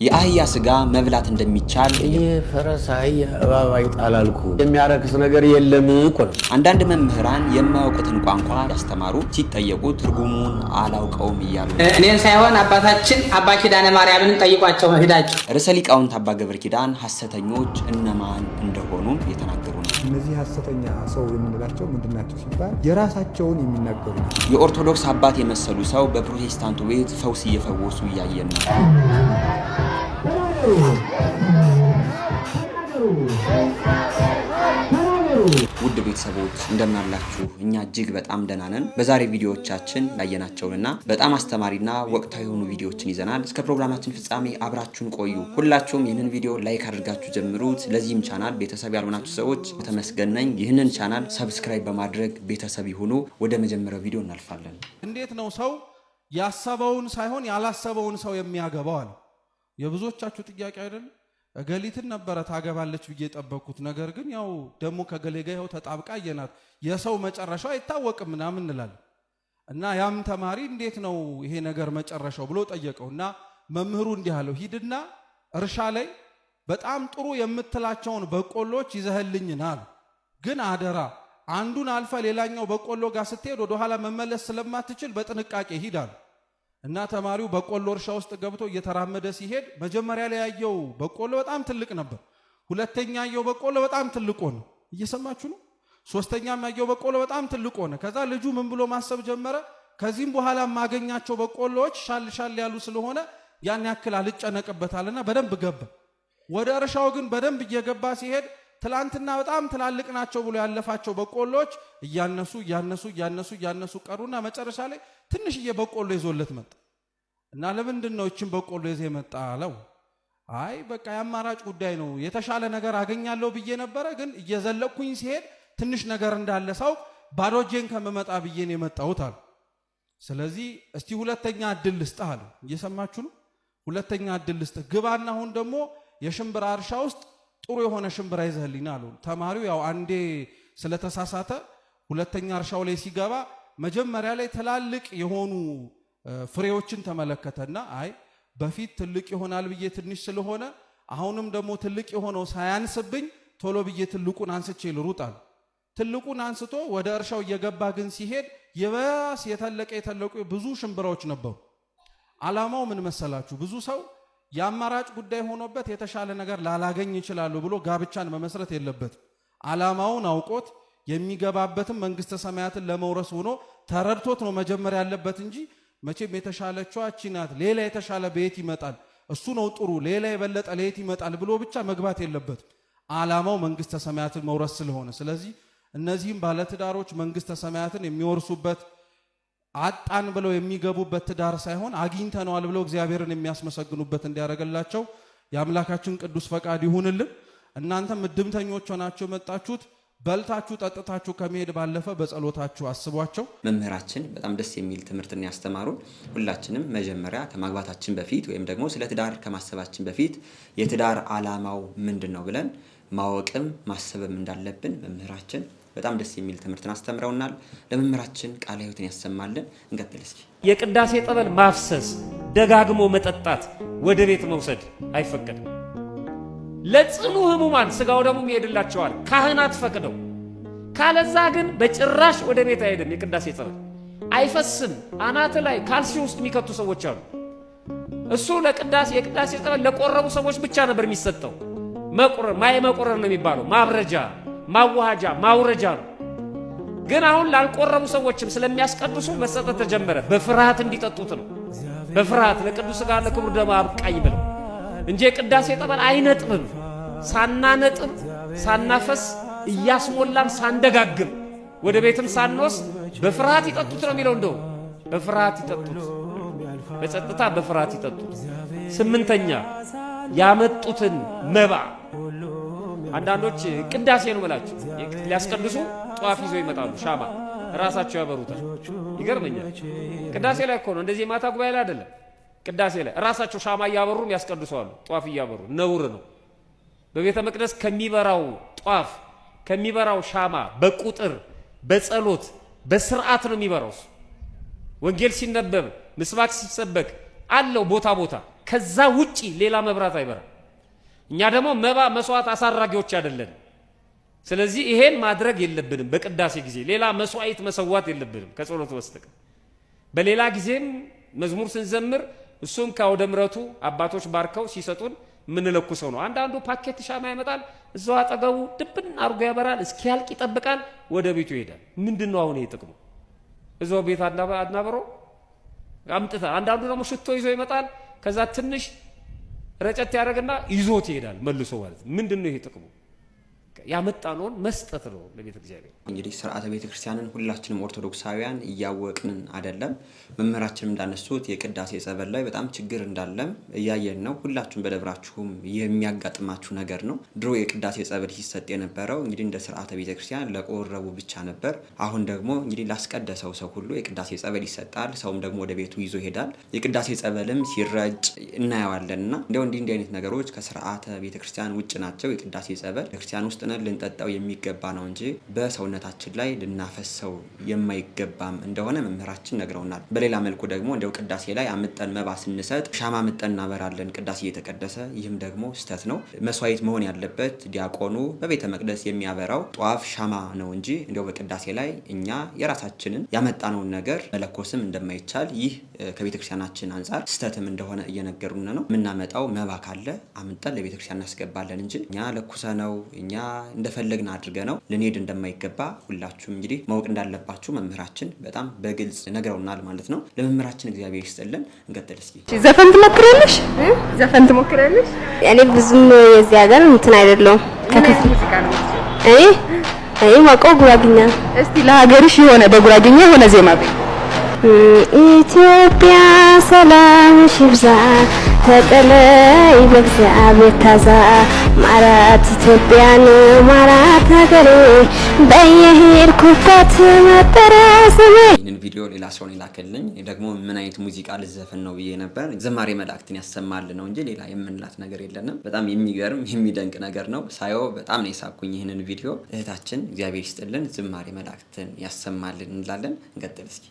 የአህያ ስጋ መብላት እንደሚቻል ፈረስ አህያ እባብ አይጣላልኩ የሚያረክስ ነገር የለም እኮ ነው። አንዳንድ መምህራን የማያውቁትን ቋንቋ ያስተማሩ ሲጠየቁ ትርጉሙን አላውቀውም እያሉ እኔን ሳይሆን አባታችን አባ ኪዳነ ማርያምን ጠይቋቸው ሄዳችሁ። ርዕሰ ሊቃውንት አባ ገብረ ኪዳን ሐሰተኞች እነማን እንደሆኑ የተናገሩ ነው። እነዚህ ሐሰተኛ ሰው የምንላቸው ምንድናቸው ሲባል የራሳቸውን የሚናገሩ ነው። የኦርቶዶክስ አባት የመሰሉ ሰው በፕሮቴስታንቱ ቤት ፈውስ እየፈወሱ እያየን ነው። ውድ ቤተሰቦች እንደምን አላችሁ? እኛ እጅግ በጣም ደህና ነን። በዛሬ ቪዲዮዎቻችን ያየናቸውንና በጣም አስተማሪና ወቅታዊ የሆኑ ቪዲዮዎችን ይዘናል። እስከ ፕሮግራማችን ፍጻሜ አብራችሁን ቆዩ። ሁላችሁም ይህንን ቪዲዮ ላይክ አድርጋችሁ ጀምሩት። ለዚህም ቻናል ቤተሰብ ያልሆናችሁ ሰዎች ተመስገን ነኝ። ይህንን ቻናል ሰብስክራይብ በማድረግ ቤተሰብ ይሁኑ። ወደ መጀመሪያው ቪዲዮ እናልፋለን። እንዴት ነው ሰው ያሰበውን ሳይሆን ያላሰበውን ሰው የሚያገባው አለ? የብዙዎቻችሁ ጥያቄ አይደል? እገሊትን ነበረ ታገባለች ብዬ ጠበቅኩት፣ ነገር ግን ያው ደሞ ከገሌ ጋር ያው ተጣብቃ አየናት፣ የሰው መጨረሻው አይታወቅም ምናምን እንላለን። እና ያም ተማሪ እንዴት ነው ይሄ ነገር መጨረሻው ብሎ ጠየቀውና መምህሩ እንዲህ አለው፣ ሂድና እርሻ ላይ በጣም ጥሩ የምትላቸውን በቆሎች ይዘህልኝና አሉ። ግን አደራ አንዱን አልፈ ሌላኛው በቆሎ ጋር ስትሄድ ወደ ኋላ መመለስ ስለማትችል በጥንቃቄ ሂድ አሉ። እና ተማሪው በቆሎ እርሻ ውስጥ ገብቶ እየተራመደ ሲሄድ መጀመሪያ ላይ ያየው በቆሎ በጣም ትልቅ ነበር። ሁለተኛ ያየው በቆሎ በጣም ትልቅ ሆነ። እየሰማችሁ ነው? ሶስተኛም ያየው በቆሎ በጣም ትልቅ ሆነ። ከዛ ልጁ ምን ብሎ ማሰብ ጀመረ? ከዚህም በኋላ ማገኛቸው በቆሎዎች ሻል ያሉ ስለሆነ ያን ያክል አልጨነቅበታልና በደንብ ገባ። ወደ እርሻው ግን በደንብ እየገባ ሲሄድ ትላንትና በጣም ትላልቅ ናቸው ብሎ ያለፋቸው በቆሎች እያነሱ ቀሩና መጨረሻ ላይ ትንሽዬ በቆሎ ይዞለት መጣ። እና ለምንድን ነው እቺን በቆሎ ይዘ መጣ አለው። አይ በቃ የአማራጭ ጉዳይ ነው፣ የተሻለ ነገር አገኛለሁ ብዬ ነበረ፣ ግን እየዘለቅኩኝ ሲሄድ ትንሽ ነገር እንዳለ ሳውቅ ባዶ እጄን ከመመጣ ብዬ ነው የመጣሁት አለ። ስለዚህ እስቲ ሁለተኛ እድል ልስጥህ አለ። እየሰማችሁ ነው? ሁለተኛ እድል ልስጥህ፣ ግባና አሁን ደግሞ የሽምብራ እርሻ ውስጥ ጥሩ የሆነ ሽምብራ ይዘህልኝ አሉ። ተማሪው ያው አንዴ ስለተሳሳተ ሁለተኛ እርሻው ላይ ሲገባ መጀመሪያ ላይ ትላልቅ የሆኑ ፍሬዎችን ተመለከተና አይ በፊት ትልቅ ይሆናል ብዬ ትንሽ ስለሆነ አሁንም ደግሞ ትልቅ የሆነው ሳያንስብኝ ቶሎ ብዬ ትልቁን አንስቼ ልሩጣል። ትልቁን አንስቶ ወደ እርሻው እየገባ ግን ሲሄድ የባስ የተለቁ ብዙ ሽምብራዎች ነበሩ። ዓላማው ምን መሰላችሁ? ብዙ ሰው የአማራጭ ጉዳይ ሆኖበት የተሻለ ነገር ላላገኝ ይችላል ብሎ ጋብቻን መመስረት የለበትም። ዓላማውን አውቆት የሚገባበትም መንግስተ ሰማያትን ለመውረስ ሆኖ ተረድቶት ነው መጀመር ያለበት እንጂ መቼም የተሻለችዋ እቺ ናት፣ ሌላ የተሻለ በየት ይመጣል፣ እሱ ነው ጥሩ፣ ሌላ የበለጠ ለየት ይመጣል ብሎ ብቻ መግባት የለበትም። ዓላማው መንግስተ ሰማያትን መውረስ ስለሆነ፣ ስለዚህ እነዚህም ባለትዳሮች መንግስተ ሰማያትን የሚወርሱበት አጣን ብለው የሚገቡበት ትዳር ሳይሆን አግኝተነዋል ብለው እግዚአብሔርን የሚያስመሰግኑበት እንዲያደርግላቸው የአምላካችን ቅዱስ ፈቃድ ይሁንልን። እናንተም እድምተኞች ሆናችሁ መጣችሁት በልታችሁ ጠጥታችሁ ከመሄድ ባለፈ በጸሎታችሁ አስቧቸው። መምህራችን በጣም ደስ የሚል ትምህርትን ያስተማሩን። ሁላችንም መጀመሪያ ከማግባታችን በፊት ወይም ደግሞ ስለ ትዳር ከማሰባችን በፊት የትዳር ዓላማው ምንድነው ብለን ማወቅም ማሰብም እንዳለብን መምህራችን በጣም ደስ የሚል ትምህርትን አስተምረውናል። ለመምህራችን ቃለ ሕይወትን ያሰማልን። እንቀጥል እስኪ። የቅዳሴ ጠበል ማፍሰስ፣ ደጋግሞ መጠጣት፣ ወደ ቤት መውሰድ አይፈቀድም። ለጽኑ ህሙማን ስጋው ደሙ ይሄድላቸዋል ካህናት ፈቅደው፣ ካለዛ ግን በጭራሽ ወደ ቤት አይሄድም። የቅዳሴ ጠበል አይፈስም። አናት ላይ ካልሲ ውስጥ የሚከቱ ሰዎች አሉ። እሱ የቅዳሴ ጠበል ለቆረቡ ሰዎች ብቻ ነበር የሚሰጠው። መቆረር ነው የሚባለው። ማብረጃ፣ ማዋሃጃ፣ ማውረጃ ነው። ግን አሁን ላልቆረቡ ሰዎችም ስለሚያስቀድሱ መሰጠት ተጀመረ። በፍርሃት እንዲጠጡት ነው። በፍርሃት ለቅዱስ ሥጋ ለክቡር ደሙ አብቃኝ ብለው እንጂ የቅዳሴ ጠበል አይነጥብም። ሳናነጥብ ሳናፈስ እያስሞላን ሳንደጋግም ወደ ቤትም ሳንወስድ በፍርሃት ይጠጡት ነው የሚለው። እንደው በፍርሃት ይጠጡት፣ በጸጥታ በፍርሃት ይጠጡት። ስምንተኛ ያመጡትን መባ አንዳንዶች ቅዳሴ ነው ብላችሁ ሊያስቀድሱ ጧፍ ይዘው ይመጣሉ። ሻማ ራሳቸው ያበሩታል። ይገርመኛል። ቅዳሴ ላይ እኮ ነው፣ እንደዚህ ማታ ጉባኤ ላይ አይደለም። ቅዳሴ ላይ ራሳቸው ሻማ እያበሩም ያስቀድሷሉ። ጧፍ እያበሩ ነውር ነው። በቤተ መቅደስ ከሚበራው ጧፍ ከሚበራው ሻማ በቁጥር በጸሎት በስርዓት ነው የሚበራው። ወንጌል ሲነበብ ምስባክ ሲሰበክ አለው ቦታ ከዛ ውጪ ሌላ መብራት አይበራም። እኛ ደግሞ መባ መስዋዕት አሳራጊዎች አይደለን። ስለዚህ ይሄን ማድረግ የለብንም። በቅዳሴ ጊዜ ሌላ መስዋዕት መሰዋት የለብንም ከጸሎት በስተቀር። በሌላ ጊዜም መዝሙር ስንዘምር እሱም ከአውደ ምሕረቱ አባቶች ባርከው ሲሰጡን ምንለኩሰው ነው። አንዳንዱ ፓኬት ሻማ ያመጣል፣ እዛው አጠገቡ ድብን አርጎ ያበራል፣ እስኪያልቅ ይጠብቃል፣ ወደ ቤቱ ይሄዳል። ምንድነው አሁን ይሄ ጥቅሙ? እዛው ቤት አናበሮ አምጥታ። አንዳንዱ ደግሞ ሽቶ ይዞ ይመጣል፣ ከዛ ትንሽ ረጨት ያደርግና ይዞት ይሄዳል መልሶ ማለት። ምንድነው ይሄ ጥቅሙ? ያመጣነውን መስጠት ነው ለቤተ ክርስቲያን። እንግዲህ ስርዓተ ቤተ ክርስቲያንን ሁላችንም ኦርቶዶክሳውያን እያወቅን አይደለም። መምህራችንም እንዳነሱት የቅዳሴ ጸበል ላይ በጣም ችግር እንዳለም እያየን ነው። ሁላችሁም በደብራችሁም የሚያጋጥማችሁ ነገር ነው። ድሮ የቅዳሴ ጸበል ሲሰጥ የነበረው እንግዲህ እንደ ስርዓተ ቤተ ክርስቲያን ለቆረቡ ብቻ ነበር። አሁን ደግሞ እንግዲህ ላስቀደሰው ሰው ሁሉ የቅዳሴ ጸበል ይሰጣል። ሰውም ደግሞ ወደ ቤቱ ይዞ ይሄዳል። የቅዳሴ ጸበልም ሲረጭ እናየዋለንና እንደው እንዲህ አይነት ነገሮች ከስርዓተ ቤተ ክርስቲያን ውጭ ናቸው። የቅዳሴ ጸበል ቤተክርስቲያን ውስጥ ልንጠጣው የሚገባ ነው እንጂ በሰውነታችን ላይ ልናፈሰው የማይገባም እንደሆነ መምህራችን ነግረውናል። በሌላ መልኩ ደግሞ እንደው ቅዳሴ ላይ አምጠን መባ ስንሰጥ ሻማ አምጠን እናበራለን ቅዳሴ እየተቀደሰ። ይህም ደግሞ ስህተት ነው። መስዋዕት መሆን ያለበት ዲያቆኑ በቤተ መቅደስ የሚያበራው ጧፍ ሻማ ነው እንጂ እንደው በቅዳሴ ላይ እኛ የራሳችንን ያመጣነውን ነገር መለኮስም እንደማይቻል ይህ ከቤተክርስቲያናችን አንጻር ስህተትም እንደሆነ እየነገሩን ነው። የምናመጣው መባ ካለ አምጠን ለቤተክርስቲያን እናስገባለን እንጂ እኛ ለኩሰ ነው እኛ እንደፈለግን አድርገ ነው ልንሄድ እንደማይገባ ሁላችሁም እንግዲህ ማወቅ እንዳለባችሁ መምህራችን በጣም በግልጽ ነግረውናል ማለት ነው። ለመምህራችን እግዚአብሔር ይስጥልን። እንቀጥል እስኪ። ዘፈን ትሞክራለሽ? ዘፈን ትሞክራለሽ? እኔ ብዙም የዚህ ሀገር እንትን አይደለሁም። ሙዚቃ ነው እኔ ማውቀው ጉራግኛ። እስቲ ለሀገርሽ የሆነ በጉራግኛ የሆነ ዜማ በይ። ኢትዮጵያ ሰላምሽ ይብዛ ተጠለይ በእግዚአብሔር ታዛ ማራት ኢትዮጵያን ማራት ሀገሬ በየሄድኩበት መጠሪያ ስሜ። ይህንን ቪዲዮ ሌላ ሰው ነው የላከልኝ። ደግሞ ምን አይነት ሙዚቃ ልዘፍን ነው ብዬ ነበር። ዝማሬ መላእክትን ያሰማል ነው እንጂ ሌላ የምንላት ነገር የለንም። በጣም የሚገርም የሚደንቅ ነገር ነው። ሳየው በጣም ነው የሳኩኝ ይህንን ቪዲዮ። እህታችን እግዚአብሔር ይስጥልን ዝማሬ መላእክትን ያሰማልን እንላለን። እንቀጥል እስኪ።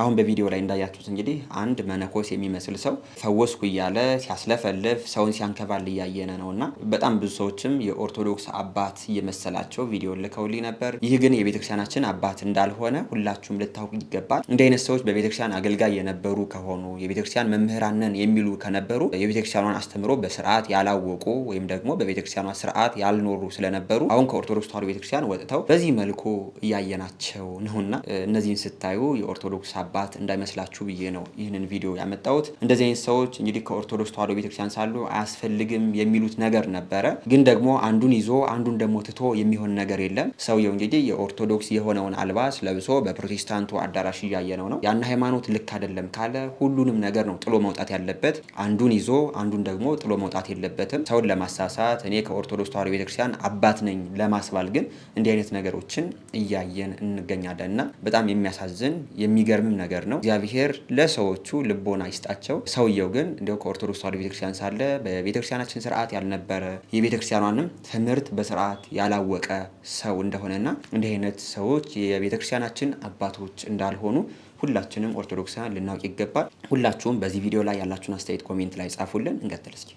አሁን በቪዲዮ ላይ እንዳያችሁት እንግዲህ አንድ መነኮስ የሚመስል ሰው ፈወስኩ እያለ ሲያስለፈልፍ ሰውን ሲያንከባል እያየነ ነውና በጣም ብዙ ሰዎችም የኦርቶዶክስ አባት እየመሰላቸው ቪዲዮ ልከውልኝ ነበር። ይህ ግን የቤተክርስቲያናችን አባት እንዳልሆነ ሁላችሁም ልታውቁ ይገባል። እንዲህ አይነት ሰዎች በቤተክርስቲያን አገልጋይ የነበሩ ከሆኑ የቤተክርስቲያን መምህራን ነን የሚሉ ከነበሩ የቤተክርስቲያኗን አስተምሮ በስርዓት ያላወቁ ወይም ደግሞ በቤተክርስቲያኗ ስርዓት ያልኖሩ ስለነበሩ አሁን ከኦርቶዶክስ ተዋሕዶ ቤተክርስቲያን ወጥተው በዚህ መልኩ እያየናቸው ነውና እነዚህን ስታዩ የኦርቶዶክስ አባት እንዳይመስላችሁ ብዬ ነው ይህንን ቪዲዮ ያመጣሁት። እንደዚህ አይነት ሰዎች እንግዲህ ከኦርቶዶክስ ተዋሕዶ ቤተክርስቲያን ሳሉ አያስፈልግም የሚሉት ነገር ነበረ። ግን ደግሞ አንዱን ይዞ አንዱን ደግሞ ትቶ የሚሆን ነገር የለም። ሰውየው እንግዲህ የኦርቶዶክስ የሆነውን አልባስ ለብሶ በፕሮቴስታንቱ አዳራሽ እያየነው ነው። ያን ሃይማኖት ልክ አይደለም ካለ ሁሉንም ነገር ነው ጥሎ መውጣት ያለበት። አንዱን ይዞ አንዱን ደግሞ ጥሎ መውጣት የለበትም። ሰውን ለማሳሳት እኔ ከኦርቶዶክስ ተዋሕዶ ቤተክርስቲያን አባት ነኝ ለማስባል ግን እንዲህ አይነት ነገሮችን እያየን እንገኛለንና በጣም የሚያሳዝን የሚገርም ነገር ነው። እግዚአብሔር ለሰዎቹ ልቦና ይስጣቸው። ሰውየው ግን እንደው ከኦርቶዶክስ ተዋሕዶ ቤተክርስቲያን ሳለ በቤተክርስቲያናችን ስርዓት ያልነበረ የቤተክርስቲያኗንም ትምህርት በስርዓት ያላወቀ ሰው እንደሆነና እንዲህ አይነት ሰዎች የቤተክርስቲያናችን አባቶች እንዳልሆኑ ሁላችንም ኦርቶዶክሳውያን ልናውቅ ይገባል። ሁላችሁም በዚህ ቪዲዮ ላይ ያላችሁን አስተያየት ኮሜንት ላይ ጻፉልን። እንቀጥል እስኪ።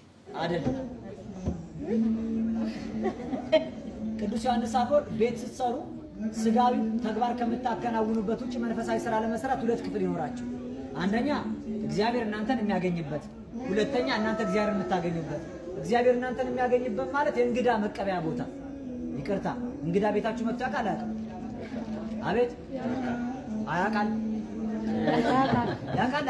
ቅዱስ ዮሐንስ አፈወርቅ ቤት ስትሰሩ ስጋዊ ተግባር ከምታከናውኑበት ውጭ መንፈሳዊ ስራ ለመስራት ሁለት ክፍል ይኖራችሁ። አንደኛ እግዚአብሔር እናንተን የሚያገኝበት፣ ሁለተኛ እናንተ እግዚአብሔር የምታገኙበት። እግዚአብሔር እናንተን የሚያገኝበት ማለት የእንግዳ መቀበያ ቦታ። ይቅርታ እንግዳ ቤታችሁ መጥቶ ያውቃል? አያውቅም? አቤት አያውቃል? ያውቃል?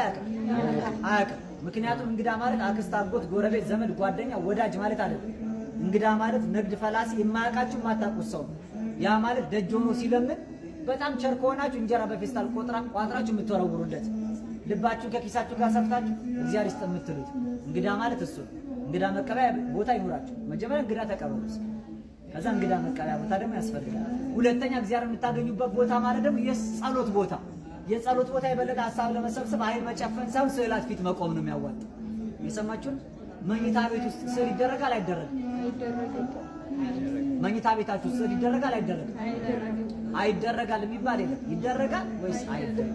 አያውቅም? ምክንያቱም እንግዳ ማለት አክስት፣ አጎት፣ ጎረቤት፣ ዘመድ፣ ጓደኛ፣ ወዳጅ ማለት አይደለም። እንግዳ ማለት ንግድ ፈላሲ የማያውቃችሁ የማታውቁት ሰው። ያ ማለት ደጅ ሆኖ ሲለምን በጣም ቸር ከሆናችሁ እንጀራ በፌስታል ቋጥራችሁ የምትወረውሩለት፣ ልባችሁ ከኪሳችሁ ጋር ሰፍታችሁ እግዚአብሔር ይስጥ የምትሉት እንግዳ ማለት እሱ። እንግዳ መቀበያ ቦታ ይኖራችሁ። መጀመሪያ እንግዳ ተቀበሉ፣ ከዛ እንግዳ መቀበያ ቦታ ደግሞ ያስፈልጋል። ሁለተኛ እግዚአብሔር የምታገኙበት ቦታ ማለት ደግሞ የጸሎት ቦታ። የጸሎት ቦታ የበለጠ ሀሳብ ለመሰብሰብ አይን መጨፈን ሳይሆን ስዕላት ፊት መቆም ነው የሚያዋጣው። የሰማችሁን? መኝታ ቤት ውስጥ ስዕል ይደረጋል አይደረግም? መኝታ ቤታችሁ ስዕል ይደረጋል አይደረግም? አይደረጋል የሚባል የለም። ይደረጋል ወይስ አይደረግም?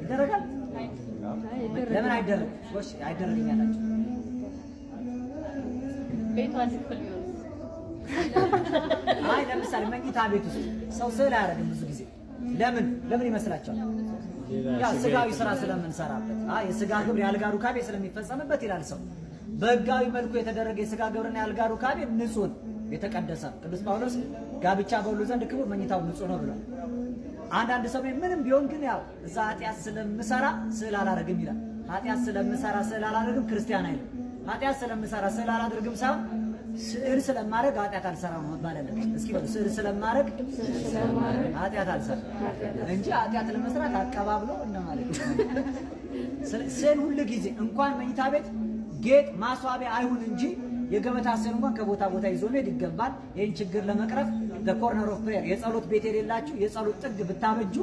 ይደረጋል። ለምን አይደረግም? ወሽ አይደረግም ያላችሁ አይ ለምሳሌ መኝታ ቤት ውስጥ ሰው ስዕል አያደርግም ብዙ ጊዜ። ለምን ይመስላችኋል? ያው ስጋዊ ስራ ስለምንሰራበት። የስጋ ግብር የአልጋ ሩካቤ ስለሚፈጸምበት ይላል ሰው። በህጋዊ መልኩ የተደረገ የስጋ ግብርና የአልጋ ሩካቤ ንጹህ የተቀደሰ። ቅዱስ ጳውሎስ ጋብቻ በሁሉ ዘንድ ክቡር መኝታው ንጹህ ነው ብሏል። አንዳንድ ሰው ምንም ቢሆን ግን ያው እዛ ኃጢአት ስለምሰራ ስዕል አላደርግም ይላል። ኃጢአት ስለምሰራ ስዕል አላደርግም ክርስቲያን አይደለም። ኃጢአት ስለምሰራ ስዕል አላደርግም ሳይሆን ስዕል ስለማድረግ ኃጢአት አልሰራም ነው መባል አለበት። እስኪ በሉ ስዕል ስለማድረግ ኃጢአት አልሰራም እንጂ ኃጢአት ለመስራት አቀባብሎ እንደማለት ነው። ስዕል ሁሉ ጊዜ እንኳን መኝታ ቤት ጌጥ ማስዋቢያ አይሁን እንጂ የገበታ ስዕል እንኳን ከቦታ ቦታ ይዞ መሄድ ይገባል። ይህን ችግር ለመቅረፍ ኮርነር ኦፍ ፕሬየር የጸሎት ቤት የሌላችሁ የጸሎት ጥግ ብታበጁ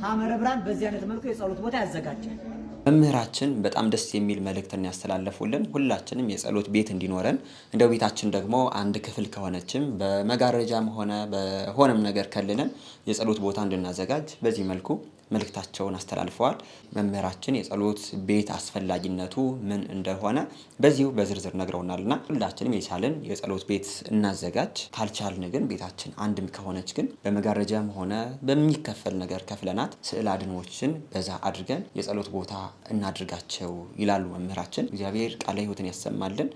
ሐመረ ብርሃን በዚህ አይነት መልኩ የጸሎት ቦታ ያዘጋጃል። መምህራችን በጣም ደስ የሚል መልእክትን ያስተላለፉልን። ሁላችንም የጸሎት ቤት እንዲኖረን እንደው ቤታችን ደግሞ አንድ ክፍል ከሆነችም በመጋረጃም ሆነ በሆነም ነገር ከልለን የጸሎት ቦታ እንድናዘጋጅ በዚህ መልኩ መልእክታቸውን አስተላልፈዋል። መምህራችን የጸሎት ቤት አስፈላጊነቱ ምን እንደሆነ በዚሁ በዝርዝር ነግረውናልና ሁላችንም የቻልን የጸሎት ቤት እናዘጋጅ። ካልቻልን ግን ቤታችን አንድም ከሆነች ግን በመጋረጃም ሆነ በሚከፈል ነገር ከፍለናት ስዕል አድኖችን በዛ አድርገን የጸሎት ቦታ እናድርጋቸው ይላሉ መምህራችን። እግዚአብሔር ቃለ ሕይወትን ያሰማልን።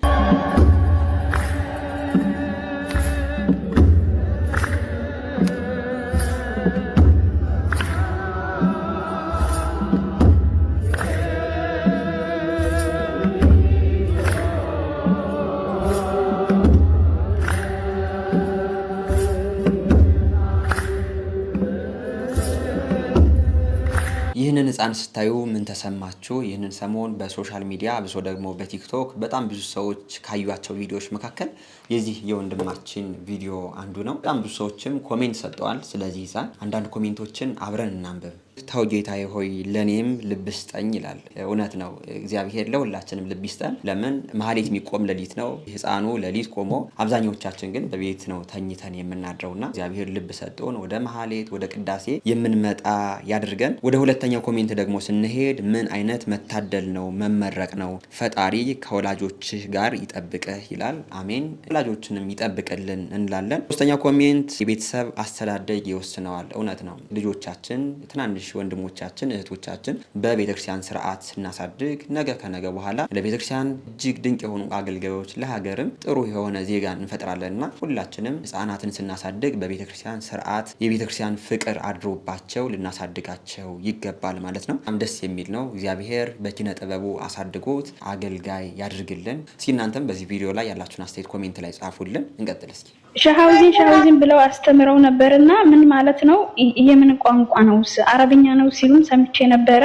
ይህንን ህፃን ስታዩ ምን ተሰማችሁ? ይህንን ሰሞን በሶሻል ሚዲያ ብሶ ደግሞ በቲክቶክ በጣም ብዙ ሰዎች ካዩቸው ቪዲዮዎች መካከል የዚህ የወንድማችን ቪዲዮ አንዱ ነው። በጣም ብዙ ሰዎችም ኮሜንት ሰጥተዋል። ስለዚህ ህፃን አንዳንድ ኮሜንቶችን አብረን እናንብብ። ተው ጌታዬ ሆይ ለኔም ልብ ስጠኝ ይላል። እውነት ነው። እግዚአብሔር ለሁላችንም ልብ ይስጠን። ለምን ማህሌት የሚቆም ሌሊት ነው። ህፃኑ ሌሊት ቆሞ፣ አብዛኞቻችን ግን በቤት ነው ተኝተን የምናድረውና እግዚአብሔር ልብ ሰጥቶን ወደ ማህሌት ወደ ቅዳሴ የምንመጣ ያድርገን። ወደ ሁለተኛው ኮሜንት ደግሞ ስንሄድ ምን አይነት መታደል ነው፣ መመረቅ ነው። ፈጣሪ ከወላጆችህ ጋር ይጠብቅህ ይላል። አሜን። ወላጆችንም ይጠብቅልን እንላለን። ሶስተኛው ኮሜንት የቤተሰብ አስተዳደግ ይወስነዋል። እውነት ነው። ልጆቻችን ትናንሽ ወንድሞቻችን እህቶቻችን በቤተክርስቲያን ስርዓት ስናሳድግ ነገ ከነገ በኋላ ለቤተክርስቲያን እጅግ ድንቅ የሆኑ አገልጋዮች ለሀገርም ጥሩ የሆነ ዜጋ እንፈጥራለንና ሁላችንም ህፃናትን ስናሳድግ በቤተክርስቲያን ስርዓት የቤተክርስቲያን ፍቅር አድሮባቸው ልናሳድጋቸው ይገባል ማለት ነው። በጣም ደስ የሚል ነው። እግዚአብሔር በኪነ ጥበቡ አሳድጎት አገልጋይ ያድርግልን። እስኪ እናንተም በዚህ ቪዲዮ ላይ ያላችሁን አስተያየት ኮሜንት ላይ ጻፉልን። እንቀጥል እስኪ። ሻሃውዚን ብለው አስተምረው ነበርና ምን ማለት ነው? የምን ቋንቋ ነው? አረብኛ ነው ሲሉን ሰምቼ ነበረ።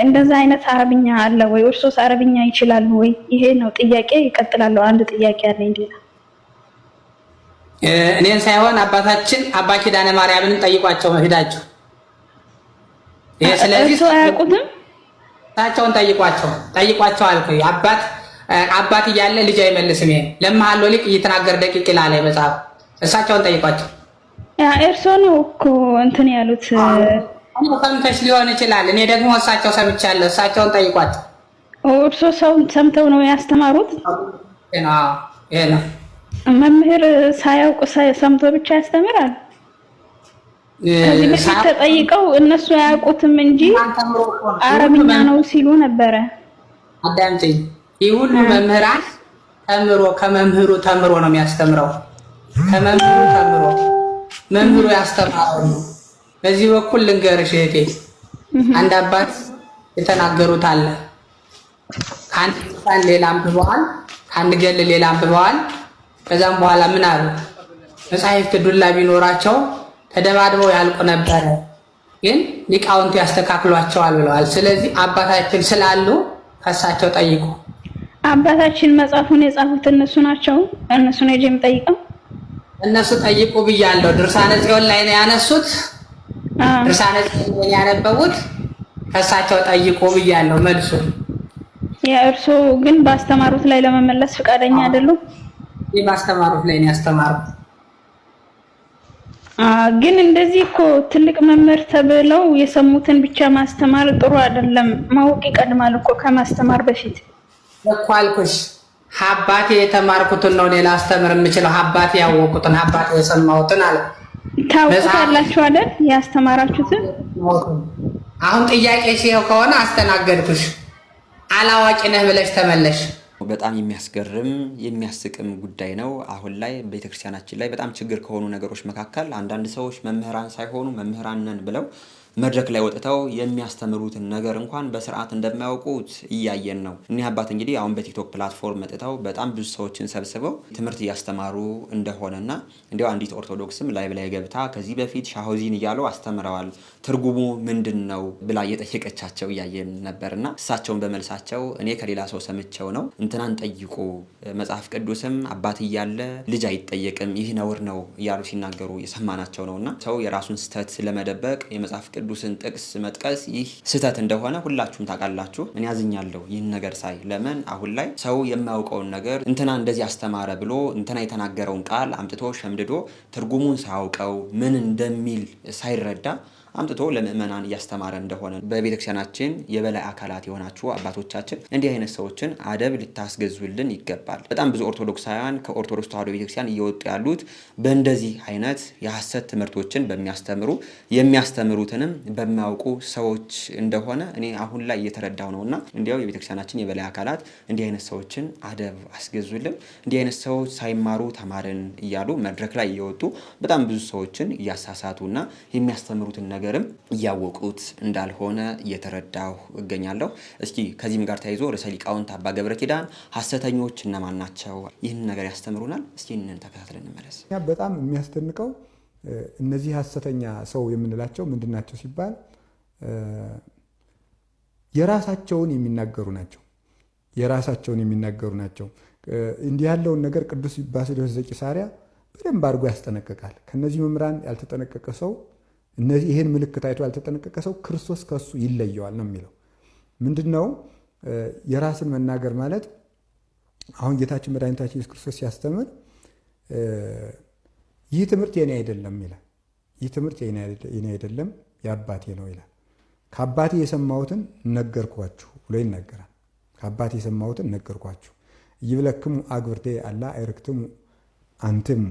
እንደዛ አይነት አረብኛ አለ ወይ? እርሶስ አረብኛ ይችላሉ ወይ? ይሄ ነው ጥያቄ። ይቀጥላለሁ። አንድ ጥያቄ አለኝ ሌላ። እኔን ሳይሆን አባታችን አባ ኪዳነ ማርያምን ጠይቋቸው ሄዳችሁ። ይሄ ስለዚህ እርሶ አያውቁትም? ታቸውን ጠይቋቸው አልኩኝ። አባት እያለ ልጅ አይመልስም። ይሄ ለማሃሎ ሊቅ እየተናገረ ደቂቅ ይላል መጽሐፍ። እሳቸውን ጠይቋቸው። እርሶ ነው እኮ እንትን ያሉት። ሰምተሽ ሊሆን ይችላል። እኔ ደግሞ እሳቸው ሰምቻለሁ። እሳቸውን ጠይቋቸው። እርሶ ሰምተው ነው ያስተማሩት? ይሄ ነው። መምህር ሳያውቅ ሰምቶ ብቻ ያስተምራል። ከዚህ በፊት ተጠይቀው እነሱ አያውቁትም እንጂ አረብኛ ነው ሲሉ ነበረ። አዳምጪኝ። ይህ ሁሉ መምህራን ከመምህሩ ተምሮ ነው የሚያስተምረው። ከመምህሩ ተምሮ መምህሩ ያስተማረው ነው። በዚህ በኩል ልንገርሽ እህቴ፣ አንድ አባት የተናገሩት አለ። ከአንድ ቁርአን ሌላ አንብበዋል፣ ከአንድ ገል ሌላ አንብበዋል። ከዛም በኋላ ምን አሉ? መጻሕፍት ዱላ ቢኖራቸው ተደባድበው ያልቁ ነበረ፣ ግን ሊቃውንቱ ያስተካክሏቸዋል ብለዋል። ስለዚህ አባታችን ስላሉ ከሳቸው ጠይቁ። አባታችን መጽሐፉን የጻፉት እነሱ ናቸው። እነሱ ነው የምጠይቀው። እነሱ ጠይቁ ብያለሁ። ድርሳነ ጽዮን ላይ ነው ያነሱት። ድርሳነ ጽዮን ያነበቡት ከሳቸው ጠይቁ ብያለሁ። መልሱ የእርሶ ግን ባስተማሩት ላይ ለመመለስ ፈቃደኛ አይደሉም። ይህ ባስተማሩት ላይ ነው ያስተማሩት። ግን እንደዚህ እኮ ትልቅ መምህር ተብለው የሰሙትን ብቻ ማስተማር ጥሩ አይደለም። ማወቅ ይቀድማል እኮ ከማስተማር በፊት እኮ አልኩሽ። አባቴ የተማርኩትን ነው ሌላ አስተምር የምችለው። አባቴ ያወቁትን፣ አባቴ የሰማሁትን አለ። ታውቁታላችሁ አይደል? ያስተማራችሁትን። አሁን ጥያቄ ሲሆን ከሆነ አስተናገድኩሽ። አላዋቂ ነህ ብለሽ ተመለሽ። በጣም የሚያስገርም የሚያስቅም ጉዳይ ነው። አሁን ላይ ቤተክርስቲያናችን ላይ በጣም ችግር ከሆኑ ነገሮች መካከል አንዳንድ ሰዎች መምህራን ሳይሆኑ መምህራን ነን ብለው መድረክ ላይ ወጥተው የሚያስተምሩትን ነገር እንኳን በስርዓት እንደማያውቁት እያየን ነው። እኒህ አባት እንግዲህ አሁን በቲክቶክ ፕላትፎርም መጥተው በጣም ብዙ ሰዎችን ሰብስበው ትምህርት እያስተማሩ እንደሆነና እንዲያው አንዲት ኦርቶዶክስም ላይቭ ላይ ገብታ ከዚህ በፊት ሻሆዚን እያሉ አስተምረዋል፣ ትርጉሙ ምንድን ነው ብላ እየጠየቀቻቸው እያየን ነበርና እሳቸውን በመልሳቸው እኔ ከሌላ ሰው ሰምቸው ነው እንትናን ጠይቁ፣ መጽሐፍ ቅዱስም አባት እያለ ልጅ አይጠየቅም፣ ይህ ነውር ነው እያሉ ሲናገሩ የሰማናቸው ነውና ሰው የራሱን ስህተት ለመደበቅ የመጽሐፍ ቅዱስን ጥቅስ መጥቀስ ይህ ስህተት እንደሆነ ሁላችሁም ታውቃላችሁ። እኔ ያዝኛለሁ ይህን ነገር ሳይ። ለምን አሁን ላይ ሰው የማያውቀውን ነገር እንትና እንደዚህ አስተማረ ብሎ እንትና የተናገረውን ቃል አምጥቶ ሸምድዶ ትርጉሙን ሳያውቀው ምን እንደሚል ሳይረዳ አምጥቶ ለምእመናን እያስተማረ እንደሆነ በቤተክርስቲያናችን የበላይ አካላት የሆናችሁ አባቶቻችን እንዲህ አይነት ሰዎችን አደብ ልታስገዙልን ይገባል። በጣም ብዙ ኦርቶዶክሳውያን ከኦርቶዶክስ ተዋሕዶ ቤተክርስቲያን እየወጡ ያሉት በእንደዚህ አይነት የሐሰት ትምህርቶችን በሚያስተምሩ የሚያስተምሩትንም በሚያውቁ ሰዎች እንደሆነ እኔ አሁን ላይ እየተረዳሁ ነውና እንዲያው የቤተክርስቲያናችን የበላይ አካላት እንዲህ አይነት ሰዎችን አደብ አስገዙልን። እንዲህ አይነት ሰዎች ሳይማሩ ተማርን እያሉ መድረክ ላይ እየወጡ በጣም ብዙ ሰዎችን እያሳሳቱና የሚያስተምሩትን ነገርም እያወቁት እንዳልሆነ እየተረዳሁ እገኛለሁ። እስኪ ከዚህም ጋር ተያይዞ ርዕሰ ሊቃውንት አባ ገብረ ኪዳን ሐሰተኞች እነማን ናቸው? ይህን ነገር ያስተምሩናል። እስኪ እንን ተከታትለን እንመለስ። በጣም የሚያስደንቀው እነዚህ ሐሰተኛ ሰው የምንላቸው ምንድን ናቸው ሲባል የራሳቸውን የሚናገሩ ናቸው። የራሳቸውን የሚናገሩ ናቸው። እንዲህ ያለውን ነገር ቅዱስ ባስልዮስ ዘቂሳርያ በደንብ አድርጎ ያስጠነቅቃል። ከነዚህ መምህራን ያልተጠነቀቀ ሰው እነዚህ ይሄን ምልክት አይቶ ያልተጠነቀቀ ሰው ክርስቶስ ከሱ ይለየዋል ነው የሚለው። ምንድነው የራስን መናገር ማለት? አሁን ጌታችን መድኃኒታችን ኢየሱስ ክርስቶስ ሲያስተምር ይህ ትምህርት የኔ አይደለም ይላል። ይህ ትምህርት የኔ አይደለም የአባቴ ነው ይላል። ከአባቴ የሰማሁትን ነገርኳችሁ ብሎ ይናገራል። ከአባቴ የሰማሁትን ነገርኳችሁ። ይብለክሙ አግብርቴ አላ አይርክትሙ አንትሙ፣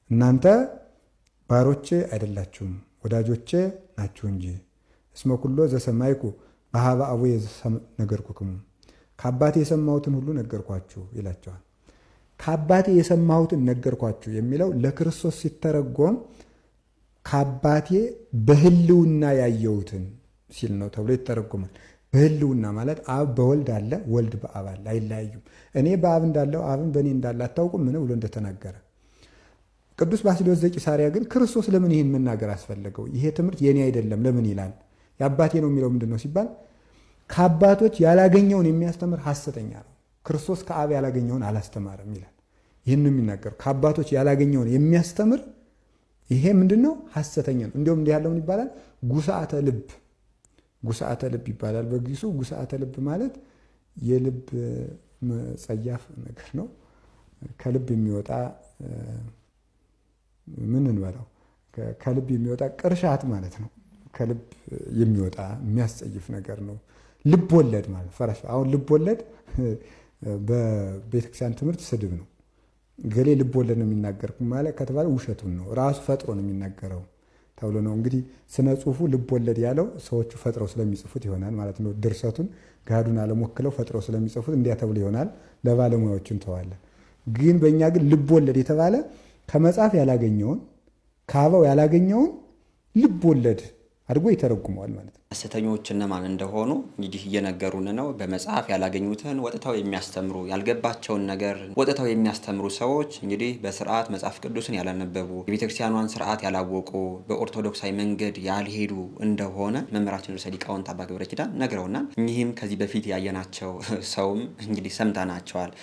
እናንተ ባሮቼ አይደላችሁም ወዳጆቼ ናችሁ እንጂ። እስመ ኩሎ ዘሰማይኩ በሀበ አቡየ ነገርኩክሙ፣ ከአባቴ የሰማሁትን ሁሉ ነገርኳችሁ ይላቸዋል። ከአባቴ የሰማሁትን ነገርኳችሁ የሚለው ለክርስቶስ ሲተረጎም ከአባቴ በህልውና ያየሁትን ሲል ነው ተብሎ ይተረጎማል። በህልውና ማለት አብ በወልድ አለ፣ ወልድ በአብ አለ፣ አይለያዩም። እኔ በአብ እንዳለው አብን በእኔ እንዳለ አታውቁም ምን ብሎ እንደተናገረ። ቅዱስ ባስልዮስ ዘቂሳርያ ግን ክርስቶስ ለምን ይህን መናገር አስፈለገው? ይሄ ትምህርት የኔ አይደለም ለምን ይላል? የአባቴ ነው የሚለው ምንድን ነው ሲባል ከአባቶች ያላገኘውን የሚያስተምር ሐሰተኛ ነው። ክርስቶስ ከአብ ያላገኘውን አላስተማረም ይላል። ይህን የሚናገር ከአባቶች ያላገኘውን የሚያስተምር ይሄ ምንድን ነው? ሐሰተኛ ነው። እንዲሁም እንዲህ ያለውን ይባላል ጉስዓተ ልብ። ጉስዓተ ልብ ይባላል በግሱ። ጉስዓተ ልብ ማለት የልብ ጸያፍ ነገር ነው። ከልብ የሚወጣ ምን እንበለው? ከልብ የሚወጣ ቅርሻት ማለት ነው። ከልብ የሚወጣ የሚያስጸይፍ ነገር ነው። ልብ ወለድ ማለት ፈረሽ። አሁን ልብ ወለድ በቤተክርስቲያን ትምህርት ስድብ ነው። ገሌ ልብ ወለድ ነው የሚናገር ማለት ከተባለ ውሸቱን ነው፣ ራሱ ፈጥሮ ነው የሚናገረው ተብሎ ነው። እንግዲህ ስነ ጽሁፉ ልብ ወለድ ያለው ሰዎቹ ፈጥረው ስለሚጽፉት ይሆናል ማለት ነው። ድርሰቱን ጋዱን አለሞክለው ፈጥረው ስለሚጽፉት እንዲያ ተብሎ ይሆናል። ለባለሙያዎቹ እንተዋለን። ግን በእኛ ግን ልብ ወለድ የተባለ ከመጽሐፍ ያላገኘውን ከአበው ያላገኘውን ልብ ወለድ አድርጎ ይተረጉመዋል ማለት ነው። ሐሰተኞች እነማን እንደሆኑ እንግዲህ እየነገሩን ነው። በመጽሐፍ ያላገኙትን ወጥተው የሚያስተምሩ ያልገባቸውን ነገር ወጥተው የሚያስተምሩ ሰዎች እንግዲህ በስርዓት መጽሐፍ ቅዱስን ያላነበቡ የቤተክርስቲያኗን ስርዓት ያላወቁ በኦርቶዶክሳዊ መንገድ ያልሄዱ እንደሆነ መምህራችን ርዕሰ ሊቃውንት አባ ገብረ ኪዳን ነግረውናል። እኚህም ከዚህ በፊት ያየናቸው ሰውም እንግዲህ ሰምተናቸዋል።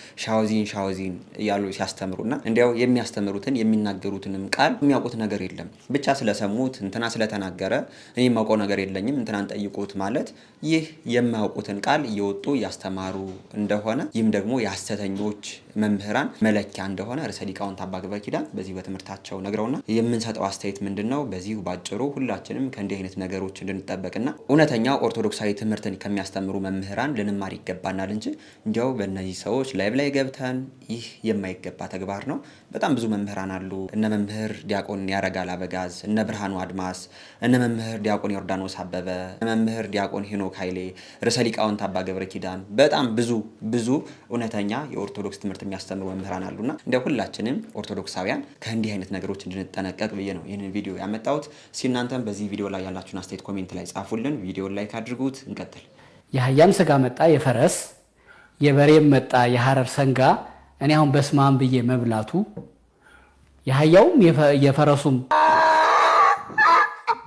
ሻውዚን እያሉ ሲያስተምሩና እንዲያው የሚያስተምሩትን የሚናገሩትንም ቃል የሚያውቁት ነገር የለም። ብቻ ስለሰሙት እንትና ስለተናገረ እኔ የማውቀው ነገር የለኝም እንትናን ጠይቁት ማለት ይህ የማያውቁትን ቃል እየወጡ እያስተማሩ እንደሆነ ይህም ደግሞ የሐሰተኞች መምህራን መለኪያ እንደሆነ ርዕሰ ሊቃውንት አባ ገብረ ኪዳን በዚህ በትምህርታቸው ነግረውና የምንሰጠው አስተያየት ምንድነው? በዚሁ ባጭሩ ሁላችንም ከእንዲህ አይነት ነገሮች እንድንጠበቅና እውነተኛው ኦርቶዶክሳዊ ትምህርትን ከሚያስተምሩ መምህራን ልንማር ይገባናል እንጂ እንዲያው በእነዚህ ሰዎች ላይ ገብተን ይህ የማይገባ ተግባር ነው። በጣም ብዙ መምህራን አሉ። እነ መምህር ዲያቆን ያረጋል አበጋዝ፣ እነ ብርሃኑ አድማስ፣ እነ መምህር ዲያቆን ዮርዳኖስ አበበ፣ እነ መምህር ዲያቆን ሄኖክ ኃይሌ፣ ርዕሰ ሊቃውንት አባ ገብረ ኪዳን በጣም ብዙ እውነተኛ የኦርቶዶክስ ትምህርት የሚያስተምሩ መምህራን አሉና እንደ ሁላችንም ኦርቶዶክሳውያን ከእንዲህ አይነት ነገሮች እንድንጠነቀቅ ብዬ ነው ይህንን ቪዲዮ ያመጣሁት። እናንተም በዚህ ቪዲዮ ላይ ያላችሁን አስተያየት ኮሜንት ላይ ጻፉልን። ቪዲዮን ላይክ አድርጉት። እንቀጥል። የአህያም ስጋ መጣ የፈረስ የበሬም መጣ የሐረር ሰንጋ እኔ አሁን በስማም ብዬ መብላቱ የአህያውም የፈረሱም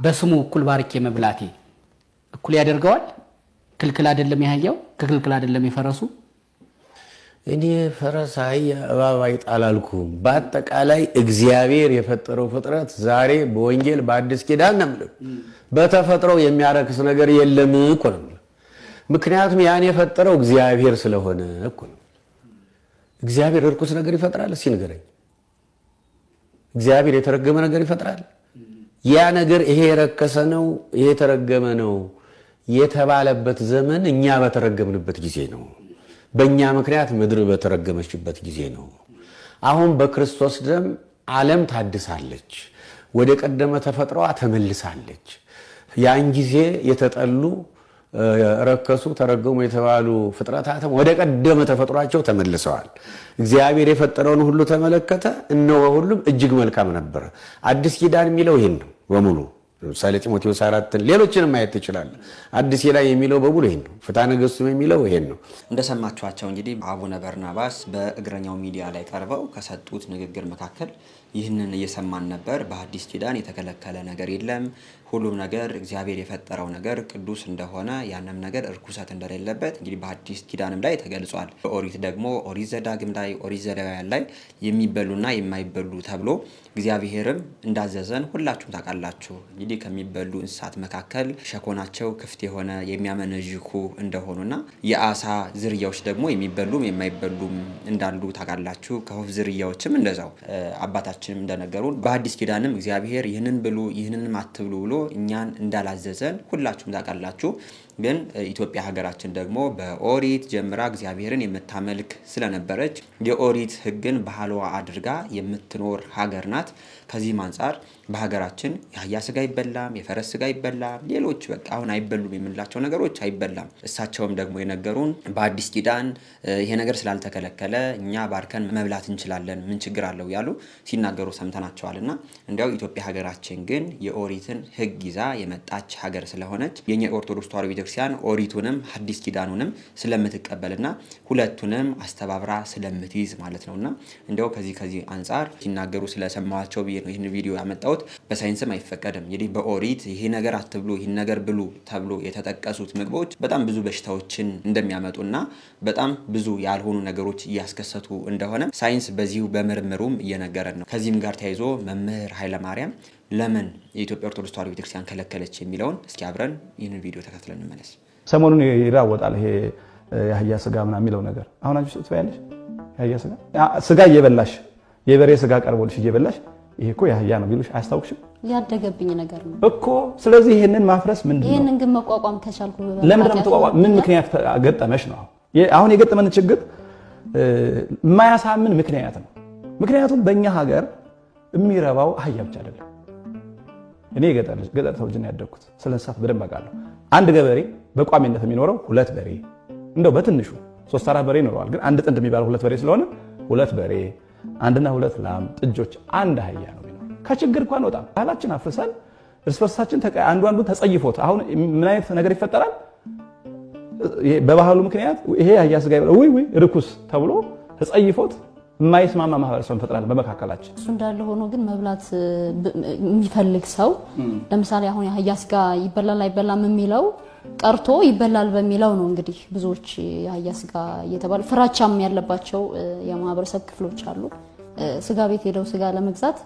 በስሙ እኩል ባርኬ መብላቴ እኩል ያደርገዋል? ክልክል አይደለም? የአህያው ክልክል አይደለም የፈረሱ? እኔ ፈረስ አህያ እባብ አይጣል አላልኩም። በአጠቃላይ እግዚአብሔር የፈጠረው ፍጥረት ዛሬ በወንጌል በአዲስ ኪዳን ነው። በተፈጥሮው የሚያረክስ ነገር የለም እኮ ነው። ምክንያቱም ያን የፈጠረው እግዚአብሔር ስለሆነ እኮ ነው። እግዚአብሔር እርኩስ ነገር ይፈጥራል? እስኪ ንገረኝ። እግዚአብሔር የተረገመ ነገር ይፈጥራል? ያ ነገር ይሄ የረከሰ ነው ይሄ የተረገመ ነው የተባለበት ዘመን እኛ በተረገምንበት ጊዜ ነው። በእኛ ምክንያት ምድር በተረገመችበት ጊዜ ነው። አሁን በክርስቶስ ደም ዓለም ታድሳለች፣ ወደ ቀደመ ተፈጥሮዋ ተመልሳለች። ያን ጊዜ የተጠሉ ረከሱ ተረገሙ የተባሉ ፍጥረታትም ወደ ቀደመ ተፈጥሯቸው ተመልሰዋል። እግዚአብሔር የፈጠረውን ሁሉ ተመለከተ፣ እነሆ ሁሉም እጅግ መልካም ነበር። አዲስ ኪዳን የሚለው ይሄን ነው በሙሉ። ለምሳሌ ጢሞቴዎስ 4 ሌሎችንም ማየት ትችላለህ። አዲስ ላይ የሚለው በሙሉ ይሄን ነው። ፍትሐ ነገሥቱም የሚለው ይሄን ነው። እንደሰማችኋቸው እንግዲህ አቡነ በርናባስ በእግረኛው ሚዲያ ላይ ቀርበው ከሰጡት ንግግር መካከል ይህንን እየሰማን ነበር። በአዲስ ኪዳን የተከለከለ ነገር የለም። ሁሉም ነገር እግዚአብሔር የፈጠረው ነገር ቅዱስ እንደሆነ ያንም ነገር እርኩሰት እንደሌለበት እንግዲህ በአዲስ ኪዳንም ላይ ተገልጿል። በኦሪት ደግሞ ኦሪት ዘዳግም ላይ ኦሪት ዘሌዋውያን ላይ የሚበሉና የማይበሉ ተብሎ እግዚአብሔርም እንዳዘዘን ሁላችሁም ታውቃላችሁ። እንግዲህ ከሚበሉ እንስሳት መካከል ሸኮናቸው ክፍት የሆነ የሚያመነዥኩ እንደሆኑና የአሳ ዝርያዎች ደግሞ የሚበሉም የማይበሉም እንዳሉ ታውቃላችሁ። ከወፍ ዝርያዎችም እንደዛው አባታችንም እንደነገሩን በአዲስ ኪዳንም እግዚአብሔር ይህንን ብሉ ይህንንም አትብሉ ብሎ እኛን እንዳላዘዘን ሁላችሁም ታውቃላችሁ። ግን ኢትዮጵያ ሀገራችን ደግሞ በኦሪት ጀምራ እግዚአብሔርን የምታመልክ ስለነበረች የኦሪት ሕግን ባህልዋ አድርጋ የምትኖር ሀገር ናት። ከዚህም አንጻር በሀገራችን የአህያ ስጋ አይበላም፣ የፈረስ ስጋ አይበላም፣ ሌሎች በቃ አሁን አይበሉም የምንላቸው ነገሮች አይበላም። እሳቸውም ደግሞ የነገሩን በአዲስ ኪዳን ይሄ ነገር ስላልተከለከለ እኛ ባርከን መብላት እንችላለን፣ ምን ችግር አለው ያሉ ሲናገሩ ሰምተናቸዋልና እንዲያው ኢትዮጵያ ሀገራችን ግን የኦሪትን ሕግ ይዛ የመጣች ሀገር ስለሆነች የኛ ኦርቶዶክስ ተዋሕዶ ቤተክርስቲያን ኦሪቱንም አዲስ ኪዳኑንም ስለምትቀበልና ሁለቱንም አስተባብራ ስለምትይዝ ማለት ነውና እንዲያው ከዚህ አንጻር ሲናገሩ ስለሰማዋቸው ብዬ ነው ይህን ቪዲዮ ያመጣሁት። በሳይንስም አይፈቀድም። እንግዲህ በኦሪት ይሄ ነገር አትብሉ ይሄን ነገር ብሉ ተብሎ የተጠቀሱት ምግቦች በጣም ብዙ በሽታዎችን እንደሚያመጡና በጣም ብዙ ያልሆኑ ነገሮች እያስከሰቱ እንደሆነ ሳይንስ በዚሁ በምርምሩም እየነገረን ነው። ከዚህም ጋር ተያይዞ መምህር ኃይለማርያም ለምን የኢትዮጵያ ኦርቶዶክስ ተዋሕዶ ቤተክርስቲያን ከለከለች የሚለውን እስኪ አብረን ይህንን ቪዲዮ ተከታትለን እንመለስ። ሰሞኑን ይራወጣል ይሄ የአህያ ስጋ ምናምን የሚለው ነገር። አሁን አንቺ ትበያለሽ የአህያ ስጋ እየበላሽ የበሬ ስጋ ቀርቦልሽ እየበላሽ ይሄ እኮ የአህያ ነው ቢሉሽ አያስታውቅሽም? ያደገብኝ ነገር ነው እኮ። ስለዚህ ይሄንን ማፍረስ ምንድነው? ይሄንን ግን መቋቋም ከቻልኩ ለምን ተቋቋም? ምን ምክንያት ገጠመሽ ነው? አሁን የገጠመን ችግር የማያሳምን ምክንያት ነው። ምክንያቱም በእኛ ሀገር የሚረባው አህያ ብቻ አይደለም። እኔ ገጠር ተወልጄ ነው ያደግኩት። ስለ እንስሳት በደንብ አውቃለሁ። አንድ ገበሬ በቋሚነት የሚኖረው 2 በሬ እንደው በትንሹ 3-4 በሬ ይኖረዋል። ግን አንድ ጥንድ የሚባለው 2 በሬ ስለሆነ 2 በሬ፣ 1-2 ላም፣ ጥጆች፣ አንድ አህያ ነው የሚኖረው። ከችግር እንኳን ወጣ ባህላችን አፍርሰን እርስ በርሳችን አንዱ ተጸይፎት አሁን ምን አይነት ነገር ይፈጠራል? በባህሉ ምክንያት ይሄ አህያ ስጋ ይበላል ወይ ርኩስ ተብሎ ተጸይፎት የማይስማማ ማህበረሰብ እንፈጥራለን በመካከላችን። እሱ እንዳለ ሆኖ ግን መብላት የሚፈልግ ሰው ለምሳሌ አሁን የአህያ ስጋ ይበላል አይበላም የሚለው ቀርቶ ይበላል በሚለው ነው እንግዲህ ብዙዎች የአህያ ስጋ እየተባለ ፍራቻም ያለባቸው የማህበረሰብ ክፍሎች አሉ። ስጋ ቤት ሄደው ስጋ ለመግዛት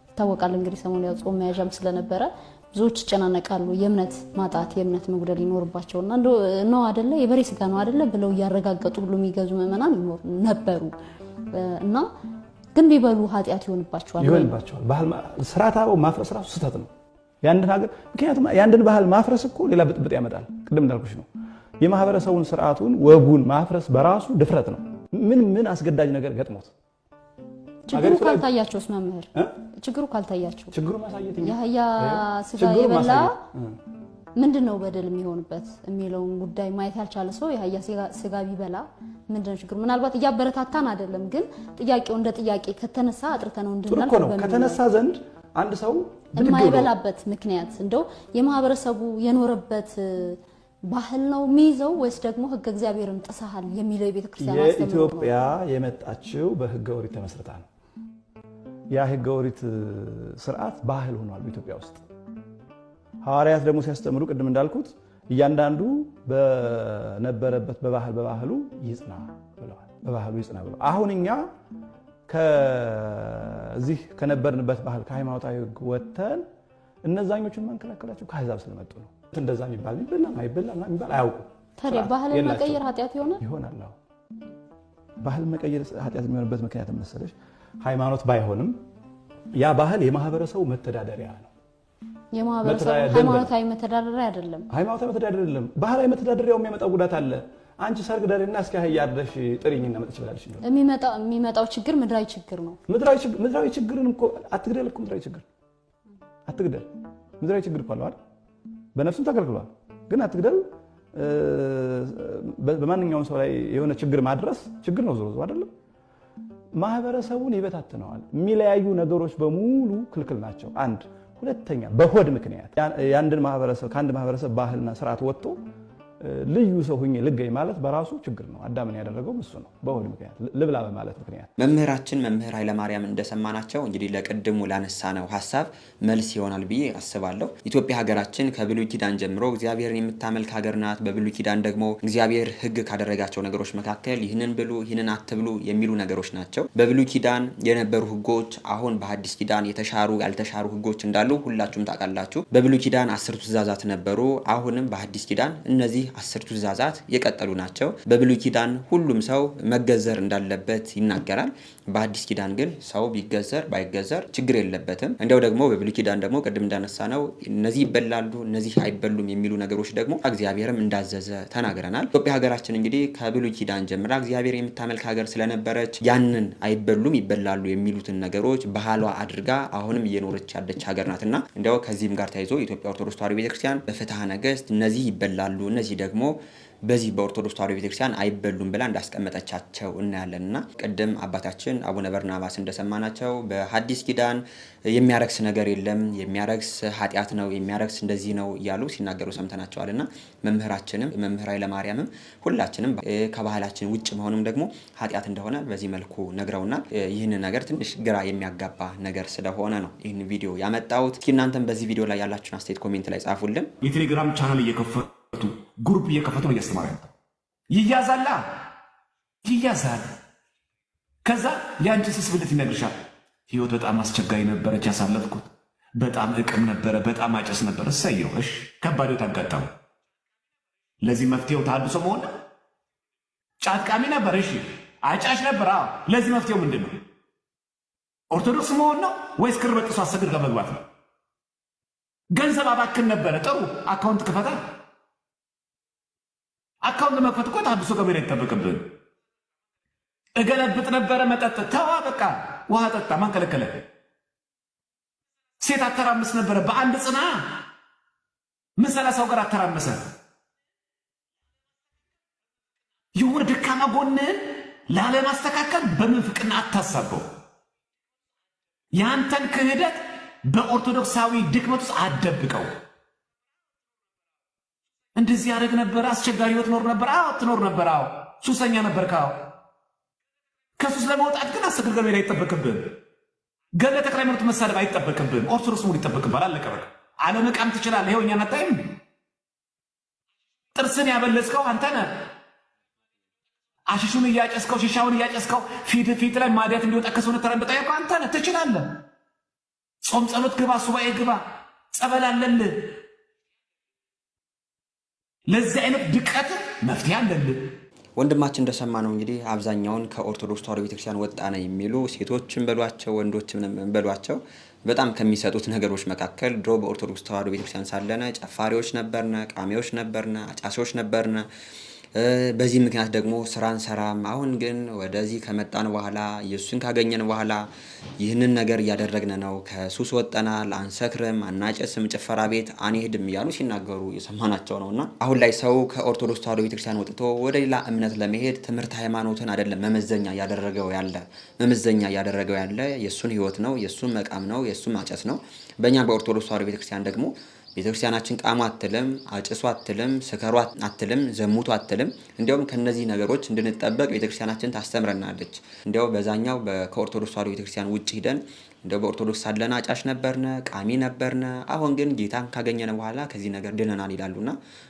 ይታወቃል። እንግዲህ ሰሞኑን ያው ጾም መያዣም ስለነበረ ብዙዎች ይጨናነቃሉ። የእምነት ማጣት የእምነት መጉደል ይኖርባቸውና ነው አይደለ የበሬ ስጋ ነው አይደለ ብለው እያረጋገጡ ሁሉ የሚገዙ ምዕመናን ነበሩ እና ግን ቢበሉ ኃጢአት ይሆንባቸዋል። ባህል ስርዓት አበው ማፍረስ ራሱ ስህተት ነው ያንድን ሀገር። ምክንያቱም ያንድን ባህል ማፍረስ እኮ ሌላ ብጥብጥ ያመጣል። ቅድም እንዳልኩሽ ነው የማህበረሰቡን ስርዓቱን ወጉን ማፍረስ በራሱ ድፍረት ነው። ምን አስገዳጅ ነገር ገጥሞት ችግሩ ካልታያቸውስ መምህር ችግሩ ካልታያቸው ችግሩ ማሳየት የአህያ ስጋ የበላ ምንድነው በደል የሚሆንበት የሚለውን ጉዳይ ማየት ያልቻለ ሰው የአህያ ስጋ ቢበላ ምንድነው ችግሩ? ምናልባት እያበረታታን አይደለም፣ ግን ጥያቄው እንደ ጥያቄ ከተነሳ አጥርተነው እንድናልፍ ነው። ከተነሳ ዘንድ አንድ ሰው የማይበላበት ምክንያት እንደው የማህበረሰቡ የኖረበት ባህል ነው የሚይዘው ወይስ ደግሞ ህገ እግዚአብሔርን ጥሰሃል የሚለው የቤተክርስቲያን አስተምሮ ነው? የኢትዮጵያ የመጣችው በህገ ኦሪት ተመስርታ ነው። ያ ህገ ኦሪት ስርዓት ባህል ሆኗል በኢትዮጵያ ውስጥ። ሐዋርያት ደግሞ ሲያስተምሩ ቅድም እንዳልኩት እያንዳንዱ በነበረበት በባህሉ ይጽና ብለዋል። በባህሉ ይጽና ብለዋል። አሁን እኛ ከዚህ ከነበርንበት ባህል ከሃይማኖታዊ ህግ ወጥተን እነዛኞቹን ማንከላከላቸው ከአሕዛብ ስለመጡ ነው። እንደዛ የሚባል አይበላም የሚባል አያውቁም። ታዲያ ባህልን መቀየር ኃጢአት ይሆናል? ባህልን መቀየር ኃጢአት የሚሆንበት ምክንያት መሰለሽ ሃይማኖት ባይሆንም ያ ባህል የማህበረሰቡ መተዳደሪያ ነው። የማህበረሰቡ ሃይማኖታዊ መተዳደሪያ አይደለም። ሃይማኖታዊ መተዳደሪያ አይደለም። ባህላዊ መተዳደሪያው የሚያመጣው ጉዳት አለ። አንቺ ሰርግ ዳርና እስኪ አህያ አርደሽ ጥሪኝና መጥች ብላለሽ ነው የሚመጣው ችግር ምድራዊ ችግር ነው። ምድራዊ ችግርን እኮ አትግደል እኮ ምድራዊ ችግር አትግደል። ምድራዊ ችግር እኮ አለ አይደል? በነፍስም ተከልክሏል። ግን አትግደል በማንኛውም ሰው ላይ የሆነ ችግር ማድረስ ችግር ነው ዞሮ አይደለም? ማህበረሰቡን ይበታትነዋል። የሚለያዩ ነገሮች በሙሉ ክልክል ናቸው። አንድ ሁለተኛ በሆድ ምክንያት የአንድን ማህበረሰብ ከአንድ ማህበረሰብ ባህልና ስርዓት ወጥቶ ልዩ ሰው ሁኜ ልገኝ ማለት በራሱ ችግር ነው። አዳምን ያደረገው እሱ ነው፣ በሆድ ምክንያት ልብላ በማለት ምክንያት። መምህራችን መምህር ኃይለማርያም እንደሰማናቸው እንግዲህ ለቅድሙ ላነሳነው ሀሳብ መልስ ይሆናል ብዬ አስባለሁ። ኢትዮጵያ ሀገራችን ከብሉይ ኪዳን ጀምሮ እግዚአብሔርን የምታመልክ ሀገር ናት። በብሉይ ኪዳን ደግሞ እግዚአብሔር ሕግ ካደረጋቸው ነገሮች መካከል ይህንን ብሉ፣ ይህንን አትብሉ የሚሉ ነገሮች ናቸው። በብሉይ ኪዳን የነበሩ ሕጎች አሁን በሐዲስ ኪዳን የተሻሩ ያልተሻሩ ሕጎች እንዳሉ ሁላችሁም ታውቃላችሁ። በብሉይ ኪዳን 10 ትእዛዛት ነበሩ። አሁንም በሐዲስ ኪዳን እነዚህ 10 ትእዛዛት የቀጠሉ ናቸው። በብሉይ ኪዳን ሁሉም ሰው መገዘር እንዳለበት ይናገራል። በአዲስ ኪዳን ግን ሰው ቢገዘር ባይገዘር ችግር የለበትም። እንደው ደግሞ በብሉይ ኪዳን ደግሞ ቅድም እንዳነሳ ነው እነዚህ ይበላሉ እነዚህ አይበሉም የሚሉ ነገሮች ደግሞ እግዚአብሔርም እንዳዘዘ ተናግረናል። ኢትዮጵያ ሀገራችን እንግዲህ ከብሉይ ኪዳን ጀምራ እግዚአብሔር የምታመልክ ሀገር ስለነበረች ያንን አይበሉም ይበላሉ የሚሉትን ነገሮች ባህሏ አድርጋ አሁንም እየኖረች ያለች ሀገር ናትና እንደው ከዚህም ጋር ተያይዞ የኢትዮጵያ ኦርቶዶክስ ተዋሕዶ ቤተክርስቲያን በፍትሐ ነገሥት እነዚህ ይበላሉ እነዚህ ደግሞ በዚህ በኦርቶዶክስ ተዋሕዶ ቤተክርስቲያን አይበሉም ብላ እንዳስቀመጠቻቸው እናያለንና ቅድም አባታችን አቡነ በርናባስ እንደሰማናቸው በሐዲስ ኪዳን የሚያረክስ ነገር የለም፣ የሚያረክስ ኃጢአት ነው፣ የሚያረክስ እንደዚህ ነው እያሉ ሲናገሩ ሰምተናቸዋልና መምህራችንም መምህር ኃይለማርያምም ሁላችንም ከባህላችን ውጭ መሆኑም ደግሞ ኃጢአት እንደሆነ በዚህ መልኩ ነግረውናል። ይህን ነገር ትንሽ ግራ የሚያጋባ ነገር ስለሆነ ነው ይህን ቪዲዮ ያመጣሁት። እስኪ እናንተም በዚህ ቪዲዮ ላይ ያላችሁን አስተያየት ኮሜንት ላይ ጻፉልን። የቴሌግራም ቻናል ግሩፕ እየከፈቱ ነው እያስተማረ ያለው። ይያዛላ ይያዛል። ከዛ የአንቺ ስስብልት ይነግርሻል። ህይወት በጣም አስቸጋሪ ነበረች ያሳለፍኩት፣ በጣም እቅም ነበረ፣ በጣም አጨስ ነበረ። እሰየው እሺ፣ ከባድ ህይወት አጋጠሙ። ለዚህ መፍትሄው ተሐድሶ መሆን ነው። ጫቃሚ ነበር፣ እሺ፣ አጫሽ ነበር። አዎ፣ ለዚህ መፍትሄው ምንድን ነው? ኦርቶዶክስ መሆን ነው ወይስ ክር በጥሶ አሰግድ ጋር መግባት ነው? ገንዘብ አባክን ነበረ፣ ጥሩ አካውንት ክፈታ። አካውንት ለመክፈት እኮ ተሐድሶ ገበሬ አይጠበቅብን። እገለብጥ ነበረ መጠጥ ተዋ በቃ ውሃ ጠጣ ማን ከለከለ? ሴት አተራምስ ነበረ በአንድ ጽና ምን 30 ጋር አተራመሰ? የሆነ ደካማ ጎንን ላለማስተካከል በምንፍቅና አታሳበው። ያንተን ክህደት በኦርቶዶክሳዊ ድክመት ውስጥ አደብቀው። እንደዚህ ያደርግ ነበር፣ አስቸጋሪ ህይወት ኖር ነበር። አዎ ትኖር ነበር። አዎ ሱሰኛ ነበር። ካው ከሱስ ለመውጣት ግን አስገድገ መሄድ አይጠበቅብህም። ገለ ተክለ ሃይማኖት መሳደብ አይጠበቅብህም። ኦርቶዶክስ ሙሉ ይጠበቅብሃል። አለቀ በቃ። አለመቃም ትችላለህ። ይኸው እኛን አታይም? ጥርስን ያበለጽከው አንተ ነህ። አሽሹን እያጨስከው ሽሻውን እያጨስከው ፊት ላይ ማዲያት እንዲወጣ ከሰውነት ተራ እንደጣየው አንተ ነህ። ትችላለህ። ጾም ጸሎት ግባ፣ ሱባኤ ግባ፣ ጸበል አለልህ። ለዚህ አይነት ድቀት መፍትሄ አለልህ። ወንድማችን እንደሰማነው እንግዲህ አብዛኛውን ከኦርቶዶክስ ተዋሕዶ ቤተክርስቲያን ወጣነ የሚሉ ሴቶችን በሏቸው ወንዶችን በሏቸው በጣም ከሚሰጡት ነገሮች መካከል ድሮ በኦርቶዶክስ ተዋሕዶ ቤተክርስቲያን ሳለነ ጨፋሪዎች ነበርነ፣ ቃሚዎች ነበርነ፣ አጫሾች ነበርነ። በዚህ ምክንያት ደግሞ ስራን ሰራም። አሁን ግን ወደዚህ ከመጣን በኋላ ኢየሱስን ካገኘን በኋላ ይህንን ነገር እያደረግን ነው። ከሱስ ወጠናል፣ አንሰክርም፣ አናጨስም፣ ጭፈራ ቤት አንሄድም እያሉ ሲናገሩ የሰማናቸው ነውና አሁን ላይ ሰው ከኦርቶዶክስ ተዋሕዶ ቤተክርስቲያን ወጥቶ ወደ ሌላ እምነት ለመሄድ ትምህርት ሃይማኖትን አይደለም መመዘኛ እያደረገው ያለ የሱን ህይወት ነው፣ የሱን መቃም ነው፣ የሱን ማጨስ ነው። በእኛ በኦርቶዶክስ ተዋሕዶ ቤተክርስቲያን ደግሞ ቤተክርስቲያናችን ቃሙ አትልም፣ አጭሱ አትልም፣ ስከሩ አትልም፣ ዘሙቱ አትልም። እንዲያውም ከነዚህ ነገሮች እንድንጠበቅ ቤተክርስቲያናችን ታስተምረናለች። እንዲያው በዛኛው ከኦርቶዶክስ ተዋሕዶ ቤተክርስቲያን ውጭ ሂደን እንደው በኦርቶዶክስ ሳለና አጫሽ ነበርነ፣ ቃሚ ነበርነ። አሁን ግን ጌታን ካገኘነ በኋላ ከዚህ ነገር ድነናል ይላሉና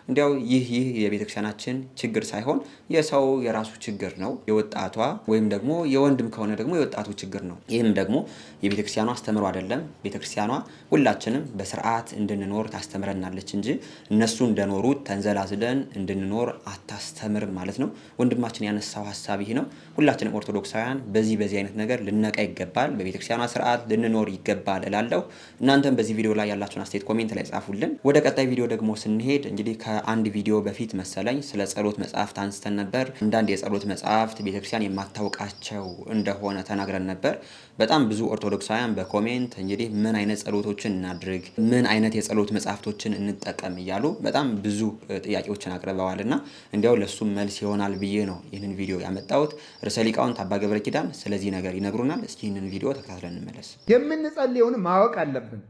እንዲያው ይህ የቤተክርስቲያናችን ችግር ሳይሆን የሰው የራሱ ችግር ነው። የወጣቷ ወይም ደግሞ የወንድም ከሆነ ደግሞ የወጣቱ ችግር ነው። ይህም ደግሞ የቤተክርስቲያኗ አስተምሮ አይደለም። ቤተክርስቲያኗ ሁላችንም በስርዓት እንድንኖር ታስተምረናለች እንጂ እነሱ እንደኖሩት ተንዘላዝለን እንድንኖር አታስተምርም ማለት ነው። ወንድማችን ያነሳው ሀሳብ ይህ ነው። ሁላችንም ኦርቶዶክሳውያን በዚህ አይነት ነገር ልነቃ ይገባል። በቤተክርስቲያኗ ስርዓት ልንኖር ይገባል እላለሁ። እናንተም በዚህ ቪዲዮ ላይ ያላችሁን አስተያየት ኮሜንት ላይ ጻፉልን። ወደ ቀጣይ ቪዲዮ ደግሞ ስንሄድ እንግዲህ ከአንድ ቪዲዮ በፊት መሰለኝ ስለ ጸሎት መጽሐፍት አንስተን ነበር። አንዳንድ የጸሎት መጽሐፍት ቤተክርስቲያን የማታውቃቸው እንደሆነ ተናግረን ነበር። በጣም ብዙ ኦርቶዶክሳውያን በኮሜንት እንግዲህ ምን አይነት ጸሎቶችን እናድርግ፣ ምን አይነት የጸሎት መጽሐፍቶችን እንጠቀም እያሉ በጣም ብዙ ጥያቄዎችን አቅርበዋልና እንዲያው ለሱም መልስ ይሆናል ብዬ ነው ይህንን ቪዲዮ ያመጣሁት። ርዕሰ ሊቃውንት አባ ገብረ ኪዳን ስለዚህ ነገር ይነግሩናል። እስኪ ይህንን ቪዲዮ ተከታትለን እንመለስ። የምንጸልየውን ማወቅ አለብን።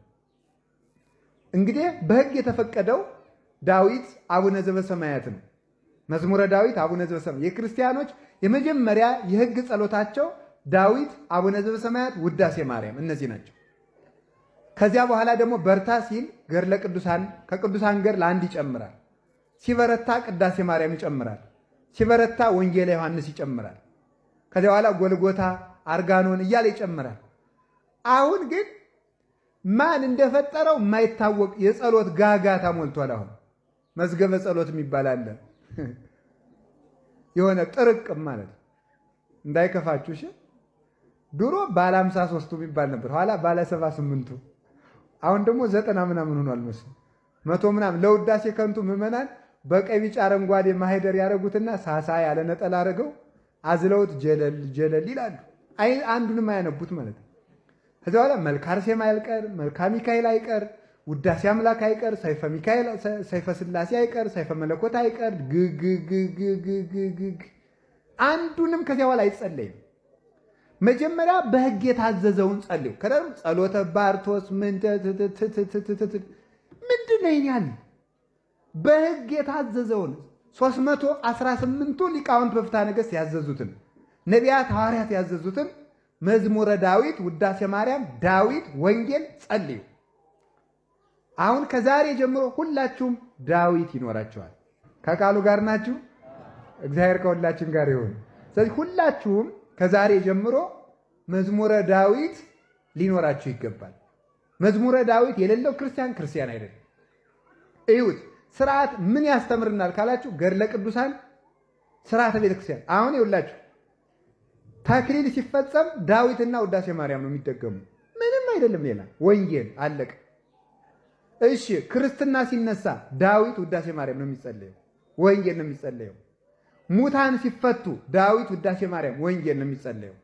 እንግዲህ በሕግ የተፈቀደው ዳዊት አቡነ ዘበሰማያት ነው። መዝሙረ ዳዊት አቡነ ዘበሰማያት የክርስቲያኖች የመጀመሪያ የሕግ ጸሎታቸው ዳዊት፣ አቡነ ዘበሰማያት፣ ውዳሴ ማርያም እነዚህ ናቸው። ከዚያ በኋላ ደግሞ በርታ ሲል ገድለ ቅዱሳን ከቅዱሳን ገድል አንድ ይጨምራል። ሲበረታ ቅዳሴ ማርያም ይጨምራል። ሲበረታ ወንጌለ ዮሐንስ ይጨምራል። ከዚያ በኋላ ጎልጎታ፣ አርጋኖን እያለ ይጨምራል። አሁን ግን ማን እንደፈጠረው የማይታወቅ የጸሎት ጋጋታ ሞልቷል። አሁን መዝገበ ጸሎት የሚባል አለ። የሆነ ጥርቅም ማለት እንዳይከፋችሁ እሺ። ድሮ ባለ 53ቱ የሚባል ነበር፣ ኋላ ባለ 78ቱ፣ አሁን ደግሞ 90 ምናምን ሆኗል መሰለኝ 100 ምናምን። ለውዳሴ ከንቱ ምዕመናን በቀይ ቢጫ አረንጓዴ ማህደር ያደረጉትና ሳሳ ያለ ነጠላ አድርገው አዝለውት ጀለል ጀለል ይላሉ። አንዱንም አያነቡት ማለት ነው። ከዚያ በኋላ መልካ አርሴማ አይቀር፣ መልካ ሚካኤል አይቀር፣ ውዳሴ አምላክ አይቀር፣ ሰይፈ ሚካኤል፣ ሰይፈ ስላሴ አይቀር፣ ሰይፈ መለኮት አይቀር፣ ግግግግግግ አንዱንም ከዚያ በኋላ አይጸለይም። መጀመሪያ በሕግ የታዘዘውን ጸልዩ። ከደም ጸሎተ ባርቶስ ምንድን ነው ይሄን? በሕግ የታዘዘውን 318ቱ ሊቃውንት በፍትሐ ነገሥት ያዘዙትን ነቢያት ሐዋርያት ያዘዙትን መዝሙረ ዳዊት፣ ውዳሴ ማርያም፣ ዳዊት፣ ወንጌል ጸልዩ። አሁን ከዛሬ ጀምሮ ሁላችሁም ዳዊት ይኖራችኋል። ከቃሉ ጋር ናችሁ። እግዚአብሔር ከሁላችን ጋር ይሁን። ስለዚህ ሁላችሁም ከዛሬ ጀምሮ መዝሙረ ዳዊት ሊኖራችሁ ይገባል። መዝሙረ ዳዊት የሌለው ክርስቲያን አይደለም። እዩት። ስርዓት ምን ያስተምርናል ካላችሁ ገድለ ቅዱሳን፣ ስርዓተ ቤተክርስቲያን። አሁን ይውላችሁ ተክሊል ሲፈጸም ዳዊትና ውዳሴ ማርያም ነው የሚደገሙ፣ ምንም አይደለም ሌላ። ወንጌል አለቀ። እሺ ክርስትና ሲነሳ ዳዊት ውዳሴ ማርያም ነው የሚጸለየው፣ ወንጌል ነው የሚጸለየው። ሙታን ሲፈቱ ዳዊት ውዳሴ ማርያም ወንጌል ነው የሚጸለየው።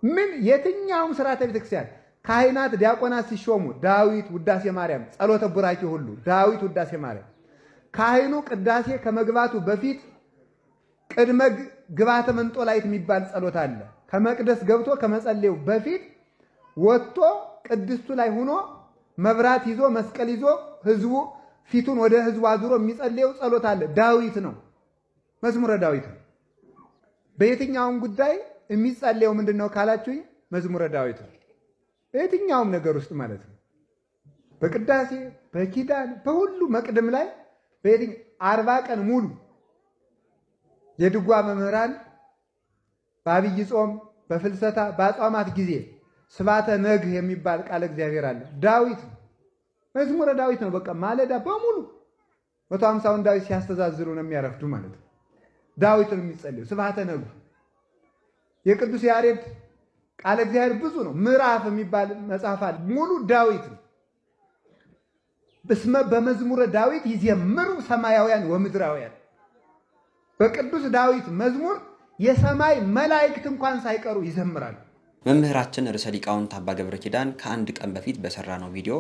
ምን የትኛውም ስርዓተ ቤተክርስቲያን ካህናት ዲያቆናት ሲሾሙ ዳዊት ውዳሴ ማርያም፣ ጸሎተ ቡራኬ ሁሉ ዳዊት ውዳሴ ማርያም። ካህኑ ቅዳሴ ከመግባቱ በፊት ቅድመ ግባተ መንጦላይት የሚባል ጸሎት አለ። ከመቅደስ ገብቶ ከመጸለዩ በፊት ወጥቶ ቅድስቱ ላይ ሆኖ መብራት ይዞ መስቀል ይዞ ህዝቡ ፊቱን ወደ ህዝቡ አዙሮ የሚጸልየው ጸሎት አለ። ዳዊት ነው፣ መዝሙረ ዳዊት ነው። በየትኛውም ጉዳይ የሚጸልየው ምንድነው ካላችሁኝ መዝሙረ ዳዊት ነው። በየትኛውም ነገር ውስጥ ማለት ነው። በቅዳሴ በኪዳን በሁሉ መቅደም ላይ 40 ቀን ሙሉ የድጓ መምህራን በአብይ ጾም በፍልሰታ በአጽዋማት ጊዜ ስባተ ነግህ የሚባል ቃል እግዚአብሔር አለ። ዳዊት መዝሙረ ዳዊት ነው። በቃ ማለዳ በሙሉ 150ውን ዳዊት ሲያስተዛዝሩ ነው የሚያረፍዱ ማለት ነው። ዳዊት ነው የሚጸልዩ ስባተ ነግህ። የቅዱስ ያሬድ ቃል እግዚአብሔር ብዙ ነው። ምዕራፍ የሚባል መጽሐፍ አለ ሙሉ ዳዊት ነው። በስመ በመዝሙረ ዳዊት ይዘምሩ ሰማያውያን ወምድራውያን። በቅዱስ ዳዊት መዝሙር የሰማይ መላእክት እንኳን ሳይቀሩ ይዘምራሉ። መምህራችን ርዕሰ ሊቃውንት አባ ገብረ ኪዳን ከአንድ ቀን በፊት በሰራነው ቪዲዮ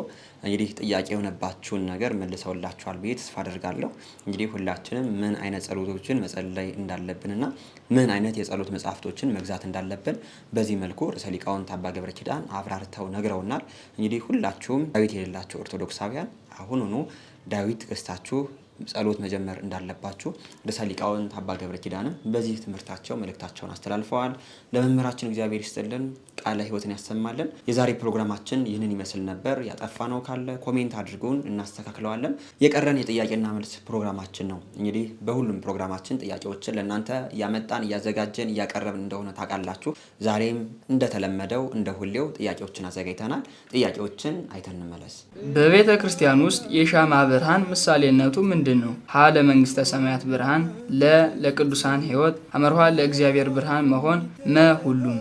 እንግዲህ ጥያቄ የሆነባችሁን ነገር መልሰውላችኋል ብዬ ተስፋ አደርጋለሁ። እንግዲህ ሁላችንም ምን አይነት ጸሎቶችን መጸለይ እንዳለብንና ምን አይነት የጸሎት መጽሐፍቶችን መግዛት እንዳለብን በዚህ መልኩ ርዕሰ ሊቃውንት አባ ገብረ ኪዳን አብራርተው ነግረውናል። እንግዲህ ሁላችሁም ዳዊት የሌላችሁ ኦርቶዶክሳውያን አሁኑኑ ዳዊት ገዝታችሁ ጸሎት መጀመር እንዳለባችሁ ርዕሰ ሊቃውንት አባ ገብረ ኪዳንም በዚህ ትምህርታቸው መልእክታቸውን አስተላልፈዋል። ለመምህራችን እግዚአብሔር ይስጥልን፣ ቃለ ሕይወትን ያሰማልን። የዛሬ ፕሮግራማችን ይህንን ይመስል ነበር። ያጠፋነው ካለ ኮሜንት አድርጉን፣ እናስተካክለዋለን። የቀረን የጥያቄና መልስ ፕሮግራማችን ነው። እንግዲህ በሁሉም ፕሮግራማችን ጥያቄዎችን ለእናንተ እያመጣን እያዘጋጀን እያቀረብን እንደሆነ ታውቃላችሁ። ዛሬም እንደተለመደው እንደ ሁሌው ጥያቄዎችን አዘጋጅተናል። ጥያቄዎችን አይተን እንመለስ። በቤተ ክርስቲያን ውስጥ የሻማ ብርሃን ምሳሌነቱ ምንድን ነው? ሀ ለመንግስተ ሰማያት ብርሃን፣ ለቅዱሳን ሕይወት፣ አመርሃ ለእግዚአብሔር ብርሃን መሆን፣ መ ሁሉም።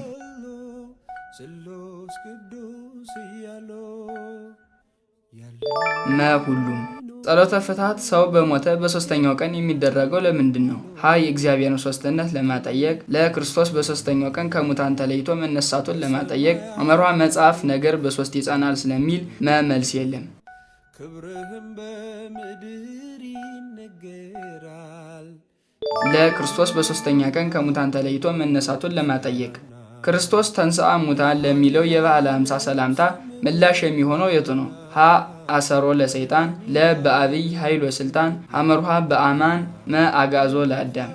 መ ሁሉም። ጸሎተ ፍትሐት ሰው በሞተ በሶስተኛው ቀን የሚደረገው ለምንድን ነው? ሀ የእግዚአብሔርን ሶስትነት ለማጠየቅ፣ ለክርስቶስ በሶስተኛው ቀን ከሙታን ተለይቶ መነሳቱን ለማጠየቅ፣ አመርሃ መጽሐፍ ነገር በሶስት ይጸናል ስለሚል መ መልስ የለም። ክብርህም በምድር ይነገራል። ለክርስቶስ በሶስተኛ ቀን ከሙታን ተለይቶ መነሳቱን ለማጠየቅ። ክርስቶስ ተንሥአ ሙታን ለሚለው የበዓለ ሃምሳ ሰላምታ ምላሽ የሚሆነው የቱ ነው? ሀ አሰሮ ለሰይጣን፣ ለ በአብይ ኃይል ወስልጣን፣ አመርሃ በአማን፣ መ አጋዞ ለአዳም።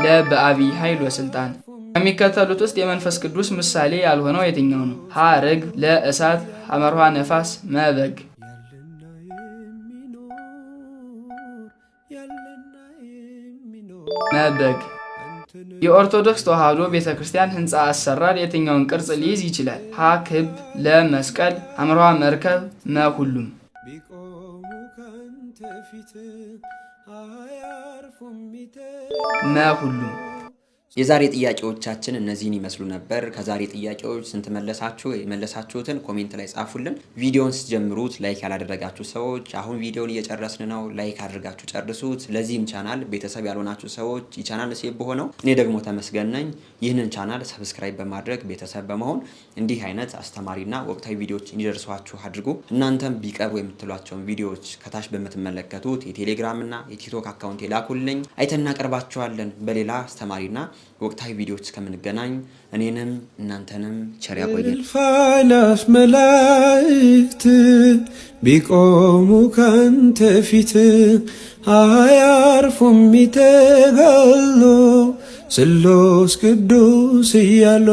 ለ በአብይ ኃይል ወስልጣን። ከሚከተሉት ውስጥ የመንፈስ ቅዱስ ምሳሌ ያልሆነው የትኛው ነው? ሀ ርግብ፣ ለ እሳት፣ አመርሃ ነፋስ፣ መ በግ። መ በግ። የኦርቶዶክስ ተዋሕዶ ቤተ ክርስቲያን ህንፃ አሰራር የትኛውን ቅርጽ ሊይዝ ይችላል? ሀ ክብ፣ ለ መስቀል፣ አመርሃ መርከብ፣ መ ሁሉም። መ ሁሉም። የዛሬ ጥያቄዎቻችን እነዚህን ይመስሉ ነበር። ከዛሬ ጥያቄዎች ስንት መለሳችሁ? የመለሳችሁትን ኮሜንት ላይ ጻፉልን። ቪዲዮውን ስትጀምሩት ላይክ ያላደረጋችሁ ሰዎች አሁን ቪዲዮውን እየጨረስን ነው፣ ላይክ አድርጋችሁ ጨርሱት። ለዚህም ቻናል ቤተሰብ ያልሆናችሁ ሰዎች የቻናል ሴብ ሆነው እኔ ደግሞ ተመስገን ነኝ። ይህንን ቻናል ሰብስክራይብ በማድረግ ቤተሰብ በመሆን እንዲህ አይነት አስተማሪና ወቅታዊ ቪዲዮዎች እንዲደርሷችሁ አድርጉ። እናንተም ቢቀርቡ የምትሏቸውን ቪዲዮዎች ከታች በምትመለከቱት የቴሌግራም እና የቲክቶክ አካውንት ላኩልኝ፣ አይተን እናቀርባቸዋለን። በሌላ አስተማሪና ወቅታዊ ቪዲዮዎች እስከምንገናኝ እኔንም እናንተንም ቸር ያቆየን። ፋይላፍ መላእክት ቢቆሙ ካንተ ፊት አያርፉም ይተጋሉ ስሉስ ቅዱስ እያሉ